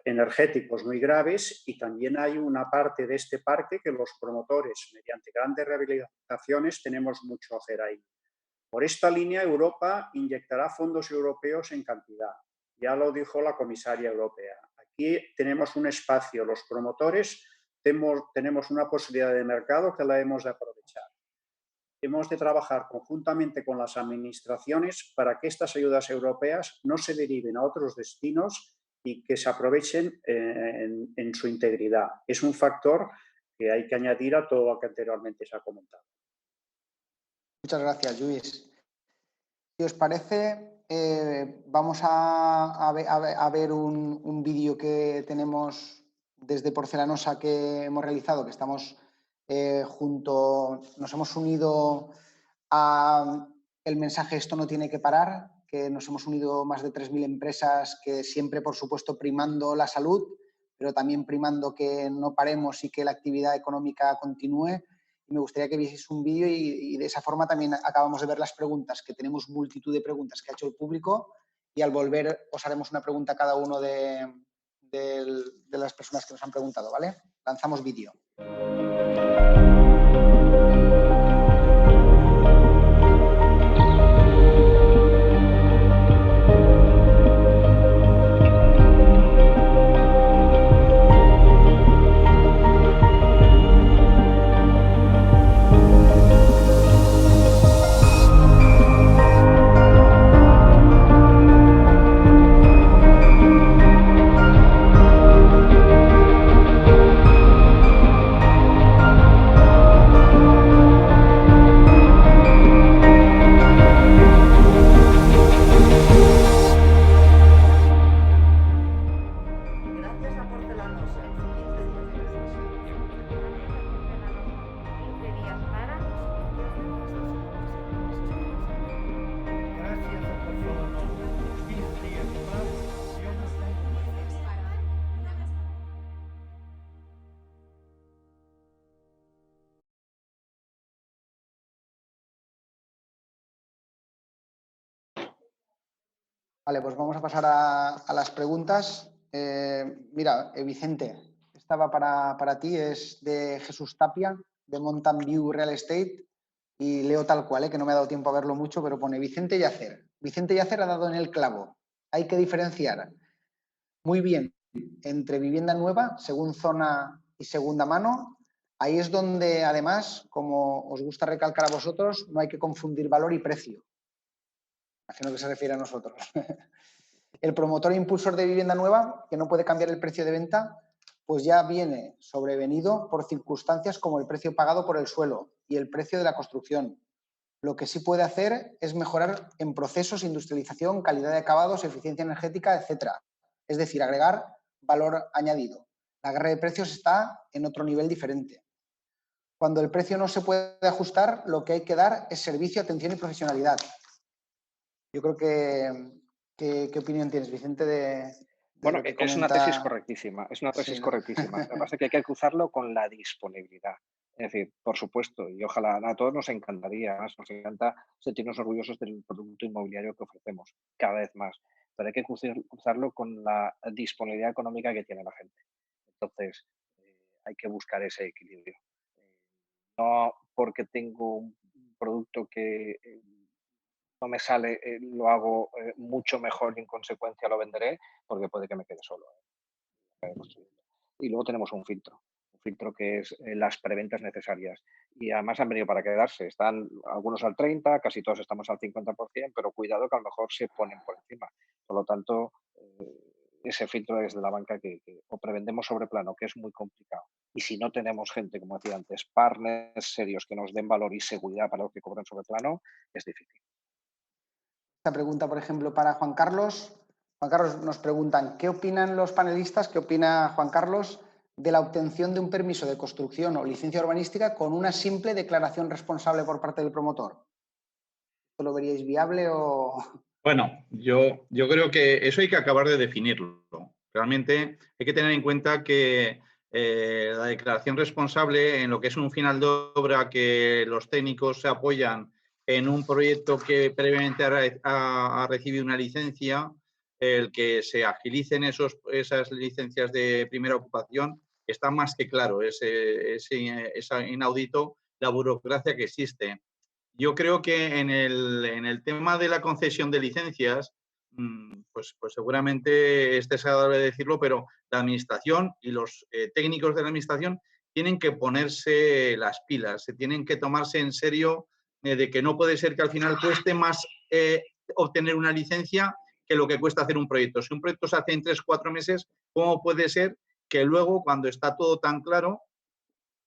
energéticos muy graves, y también hay una parte de este parque que los promotores, mediante grandes rehabilitaciones, tenemos mucho a hacer ahí. Por esta línea, Europa inyectará fondos europeos en cantidad. Ya lo dijo la comisaria europea. Aquí tenemos un espacio, los promotores tenemos una posibilidad de mercado que la hemos de aprovechar. Hemos de trabajar conjuntamente con las administraciones para que estas ayudas europeas no se deriven a otros destinos y que se aprovechen en su integridad. Es un factor que hay que añadir a todo lo que anteriormente se ha comentado. Muchas gracias, Luis. Si os parece, vamos a ver un vídeo que tenemos desde Porcelanosa que hemos realizado, que estamos nos hemos unido a el mensaje "Esto no tiene que parar", que nos hemos unido más de 3.000 empresas que siempre, por supuesto, primando la salud, pero también primando que no paremos y que la actividad económica continúe. Y me gustaría que vieseis un vídeo y de esa forma también acabamos de ver las preguntas, que tenemos multitud de preguntas que ha hecho el público, y al volver os haremos una pregunta a cada uno de las personas que nos han preguntado, ¿vale? Lanzamos vídeo. Gracias a Porcelanosa. 15 días para. Gracias a Porcelanosa. 15 días más. Yo no Vale, pues vamos a pasar a las preguntas. Mira, Vicente, esta va para ti, es de Jesús Tapia, de Mountain View Real Estate, y leo tal cual, que no me ha dado tiempo a verlo mucho, pero pone: Vicente Yacer. Vicente Yacer ha dado en el clavo. Hay que diferenciar muy bien entre vivienda nueva, según zona y segunda mano. Ahí es donde, además, como os gusta recalcar a vosotros, no hay que confundir valor y precio. Imagino que se refiere a nosotros. El promotor e impulsor de vivienda nueva, que no puede cambiar el precio de venta, pues ya viene sobrevenido por circunstancias como el precio pagado por el suelo y el precio de la construcción. Lo que sí puede hacer es mejorar en procesos, industrialización, calidad de acabados, eficiencia energética, etc. Es decir, agregar valor añadido. La guerra de precios está en otro nivel diferente. Cuando el precio no se puede ajustar, lo que hay que dar es servicio, atención y profesionalidad. Yo creo que... ¿Qué opinión tienes, Vicente, Bueno, lo que es una comenta? tesis correctísima, es una tesis Sí, ¿no? correctísima. Lo que pasa es que hay que cruzarlo con la disponibilidad. Es decir, por supuesto, y ojalá a todos nos encantaría, nos encanta sentirnos orgullosos del producto inmobiliario que ofrecemos cada vez más, pero hay que cruzarlo con la disponibilidad económica que tiene la gente. Entonces, hay que buscar ese equilibrio. No porque tengo un producto que no me sale, lo hago mucho mejor y en consecuencia lo venderé, porque puede que me quede solo. Y luego tenemos un filtro que es las preventas necesarias. Y además han venido para quedarse. Están algunos al 30%, casi todos estamos al 50%, pero cuidado que a lo mejor se ponen por encima. Por lo tanto, ese filtro desde la banca o prevendemos sobre plano, que es muy complicado. Y si no tenemos gente, como decía antes, partners serios que nos den valor y seguridad para los que cobran sobre plano, es difícil. Esta pregunta, por ejemplo, para Juan Carlos. Juan Carlos, nos preguntan, ¿qué opinan los panelistas? ¿Qué opina Juan Carlos de la obtención de un permiso de construcción o licencia urbanística con una simple declaración responsable por parte del promotor? ¿Esto lo veríais viable o...? Bueno, yo creo que eso hay que acabar de definirlo. Realmente hay que tener en cuenta que la declaración responsable en lo que es un final de obra, que los técnicos se apoyan en un proyecto que previamente ha recibido una licencia, el que se agilicen esas licencias de primera ocupación, está más que claro, es inaudito la burocracia que existe. Yo creo que en el tema de la concesión de licencias, pues seguramente es desagradable decirlo, pero la administración y los técnicos de la administración tienen que ponerse las pilas, se tienen que tomarse en serio de que no puede ser que al final cueste más obtener una licencia que lo que cuesta hacer un proyecto. Si un proyecto se hace en 3 o 4 meses, ¿cómo puede ser que luego, cuando está todo tan claro,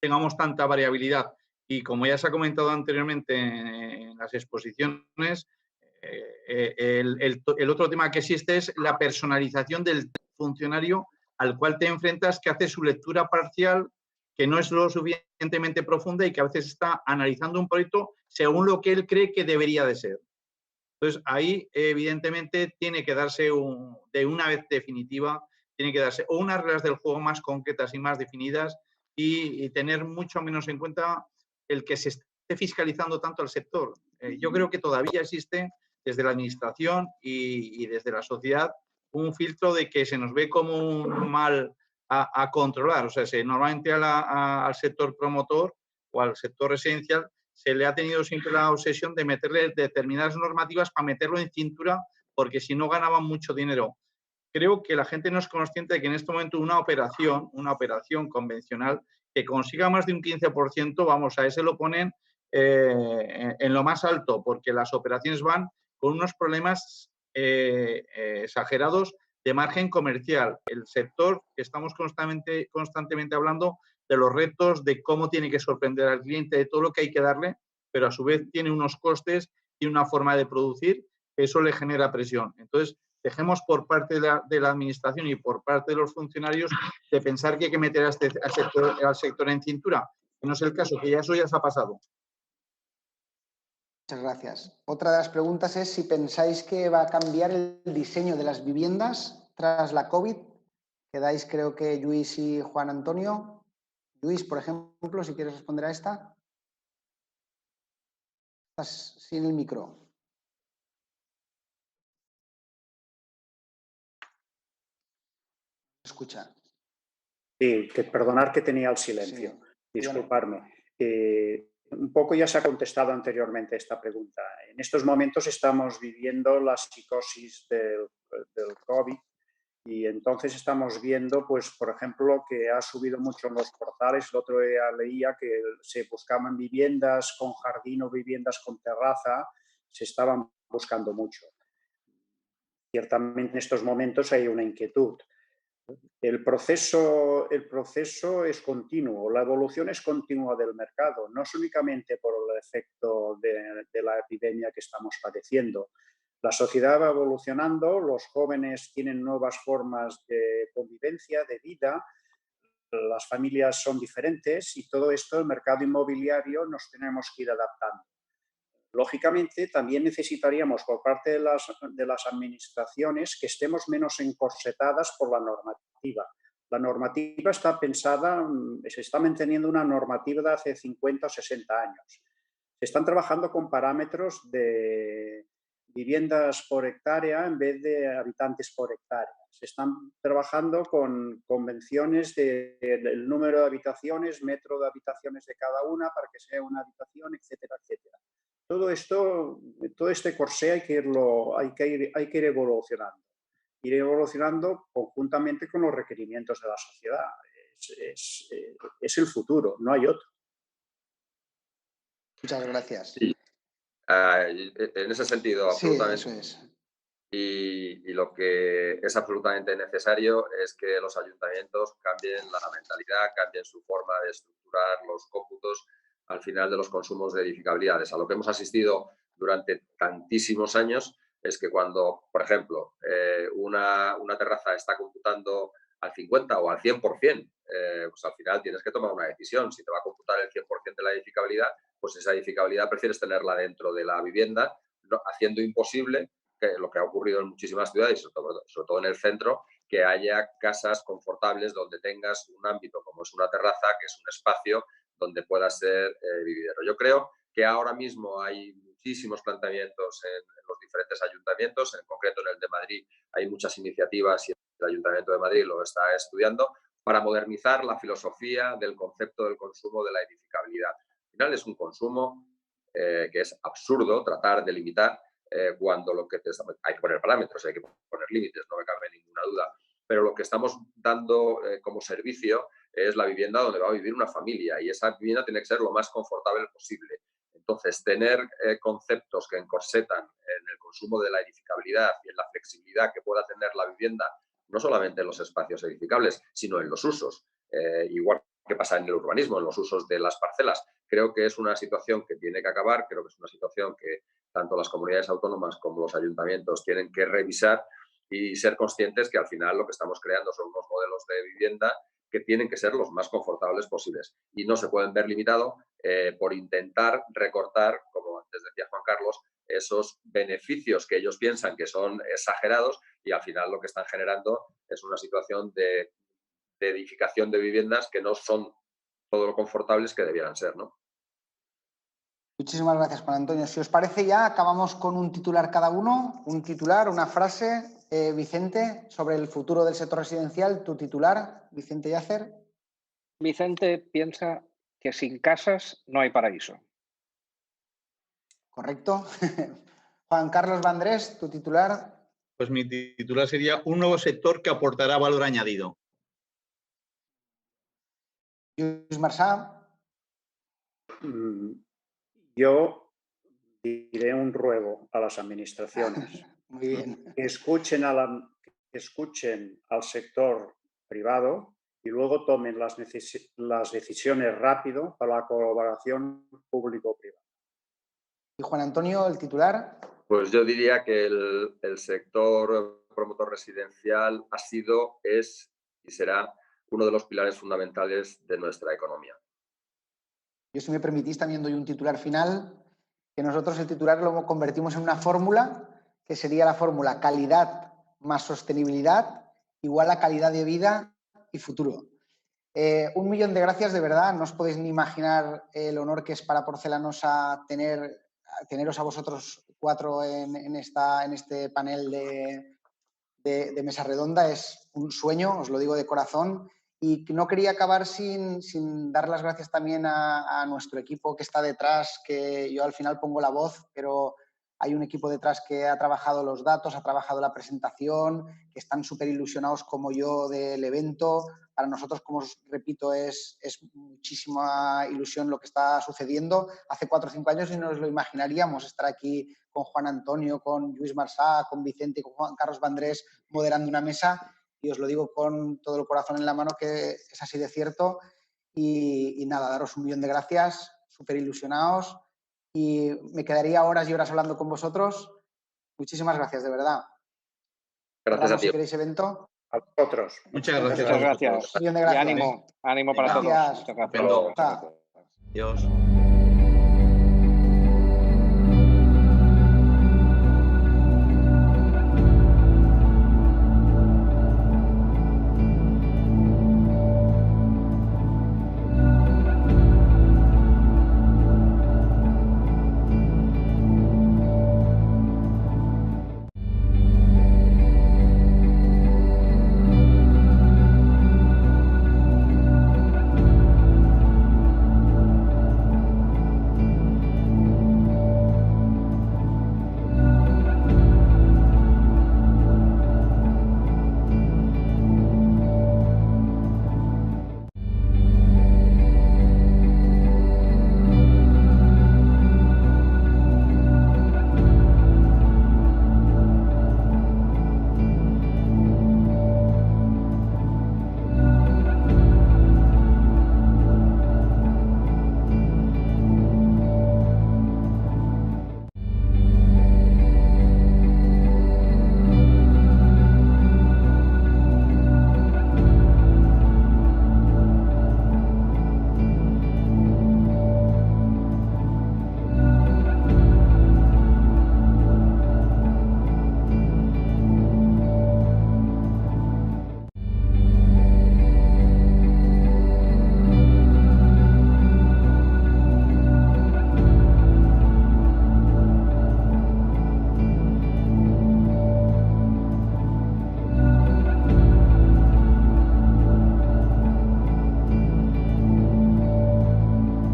tengamos tanta variabilidad? Y como ya se ha comentado anteriormente en las exposiciones, el otro tema que existe es la personalización del funcionario al cual te enfrentas, que hace su lectura parcial, que no es lo suficientemente profunda y que a veces está analizando un proyecto según lo que él cree que debería de ser. Entonces, ahí, evidentemente, tiene que darse de una vez definitiva, tiene que darse o unas reglas del juego más concretas y más definidas y tener mucho menos en cuenta el que se esté fiscalizando tanto al sector. Yo creo que todavía existe desde la administración y desde la sociedad un filtro de que se nos ve como un mal a controlar. O sea, normalmente al sector promotor o al sector residencial se le ha tenido siempre la obsesión de meterle determinadas normativas para meterlo en cintura, porque si no ganaban mucho dinero. Creo que la gente no es consciente de que en este momento una operación convencional que consiga más de un 15%, vamos, a ese lo ponen en lo más alto, porque las operaciones van con unos problemas exagerados de margen comercial. El sector, estamos constantemente hablando de los retos, de cómo tiene que sorprender al cliente, de todo lo que hay que darle, pero a su vez tiene unos costes y una forma de producir, eso le genera presión. Entonces, dejemos por parte de la administración y por parte de los funcionarios de pensar que hay que meter al sector en cintura, que no es el caso, que eso ya se ha pasado. Muchas gracias. Otra de las preguntas es si pensáis que va a cambiar el diseño de las viviendas tras la COVID. Quedáis, creo que Luis y Juan Antonio. Luis, por ejemplo, si quieres responder a esta. Estás sin el micro. Escucha. Sí, perdonar que tenía el silencio. Sí. Disculparme. Un poco ya se ha contestado anteriormente esta pregunta. En estos momentos estamos viviendo la psicosis del COVID y entonces estamos viendo, pues, por ejemplo, que ha subido mucho en los portales. El otro día leía que se buscaban viviendas con jardín o viviendas con terraza, se estaban buscando mucho. Ciertamente en estos momentos hay una inquietud. El proceso es continuo, la evolución es continua del mercado, no es únicamente por el efecto de la epidemia que estamos padeciendo. La sociedad va evolucionando, los jóvenes tienen nuevas formas de convivencia, de vida, las familias son diferentes y todo esto, el mercado inmobiliario, nos tenemos que ir adaptando. Lógicamente, también necesitaríamos por parte de las administraciones que estemos menos encorsetadas por la normativa. La normativa está pensada, se está manteniendo una normativa de hace 50 o 60 años. Se están trabajando con parámetros de viviendas por hectárea en vez de habitantes por hectárea. Se están trabajando con convenciones del número de habitaciones, metro de habitaciones de cada una para que sea una habitación, etcétera, etcétera. todo este corsé hay que ir evolucionando. Ir evolucionando conjuntamente con los requerimientos de la sociedad. Es el futuro, no hay otro. Muchas gracias. Sí. En ese sentido, Sí, absolutamente. eso es. Y lo que es absolutamente necesario es que los ayuntamientos cambien la mentalidad, cambien su forma de estructurar los cómputos al final de los consumos de edificabilidades. A lo que hemos asistido durante tantísimos años es que cuando, por ejemplo, una terraza está computando al 50 o al 100%, pues al final tienes que tomar una decisión. Si te va a computar el 100% de la edificabilidad, pues esa edificabilidad prefieres tenerla dentro de la vivienda, haciendo imposible que lo que ha ocurrido en muchísimas ciudades, sobre todo en el centro, que haya casas confortables donde tengas un ámbito como es una terraza, que es un espacio donde pueda ser vividero. Yo creo que ahora mismo hay muchísimos planteamientos en los diferentes ayuntamientos, en concreto en el de Madrid hay muchas iniciativas y el Ayuntamiento de Madrid lo está estudiando para modernizar la filosofía del concepto del consumo de la edificabilidad. Al final es un consumo que es absurdo tratar de limitar cuando lo que hay que poner parámetros, hay que poner límites, no me cabe ninguna duda, pero lo que estamos dando como servicio es la vivienda donde va a vivir una familia y esa vivienda tiene que ser lo más confortable posible. Entonces, tener conceptos que encorsetan en el consumo de la edificabilidad y en la flexibilidad que pueda tener la vivienda, no solamente en los espacios edificables, sino en los usos, igual que pasa en el urbanismo, en los usos de las parcelas. Creo que es una situación que tiene que acabar, creo que es una situación que tanto las comunidades autónomas como los ayuntamientos tienen que revisar y ser conscientes que al final lo que estamos creando son unos modelos de vivienda que tienen que ser los más confortables posibles y no se pueden ver limitados por intentar recortar, como antes decía Juan Carlos, esos beneficios que ellos piensan que son exagerados y al final lo que están generando es una situación de edificación de viviendas que no son todo lo confortables que debieran ser, ¿no? Muchísimas gracias, Juan Antonio. Si os parece, ya acabamos con un titular cada uno, un titular, una frase. Vicente, sobre el futuro del sector residencial, tu titular, Vicente Yacer. Vicente piensa que sin casas no hay paraíso. Correcto. Juan Carlos Vandrés, tu titular. Pues mi titular sería un nuevo sector que aportará valor añadido. Lluís Marsá. Yo diré un ruego a las administraciones. Muy bien. Que escuchen al sector privado y luego tomen las decisiones rápido para la colaboración público-privada. ¿Y Juan Antonio, el titular? Pues yo diría que el sector promotor residencial ha sido, es y será uno de los pilares fundamentales de nuestra economía. Yo, si me permitís, también doy un titular final, que nosotros el titular lo convertimos en una fórmula, que sería la fórmula calidad más sostenibilidad igual a calidad de vida y futuro. 1.000.000 de gracias, de verdad. No os podéis ni imaginar el honor que es para Porcelanosa teneros a vosotros cuatro en este panel de mesa redonda. Es un sueño, os lo digo de corazón. Y no quería acabar sin dar las gracias también a nuestro equipo que está detrás, que yo al final pongo la voz, pero hay un equipo detrás que ha trabajado los datos, ha trabajado la presentación, que están súper ilusionados como yo del evento. Para nosotros, como os repito, es muchísima ilusión lo que está sucediendo. Hace 4 o 5 años ni nos lo imaginaríamos estar aquí con Juan Antonio, con Lluís Marsá, con Vicente y con Juan Carlos Vandrés moderando una mesa. Y os lo digo con todo el corazón en la mano que es así de cierto. Y nada, daros 1.000.000 de gracias, súper ilusionados. Y me quedaría horas y horas hablando con vosotros. Muchísimas gracias, de verdad. Gracias a ti. Si queréis evento. A vosotros. Muchas gracias. Muchas gracias. Un millón de gracias. Y ánimo para Gracias. todos. Muchas gracias. Hasta luego. Adiós.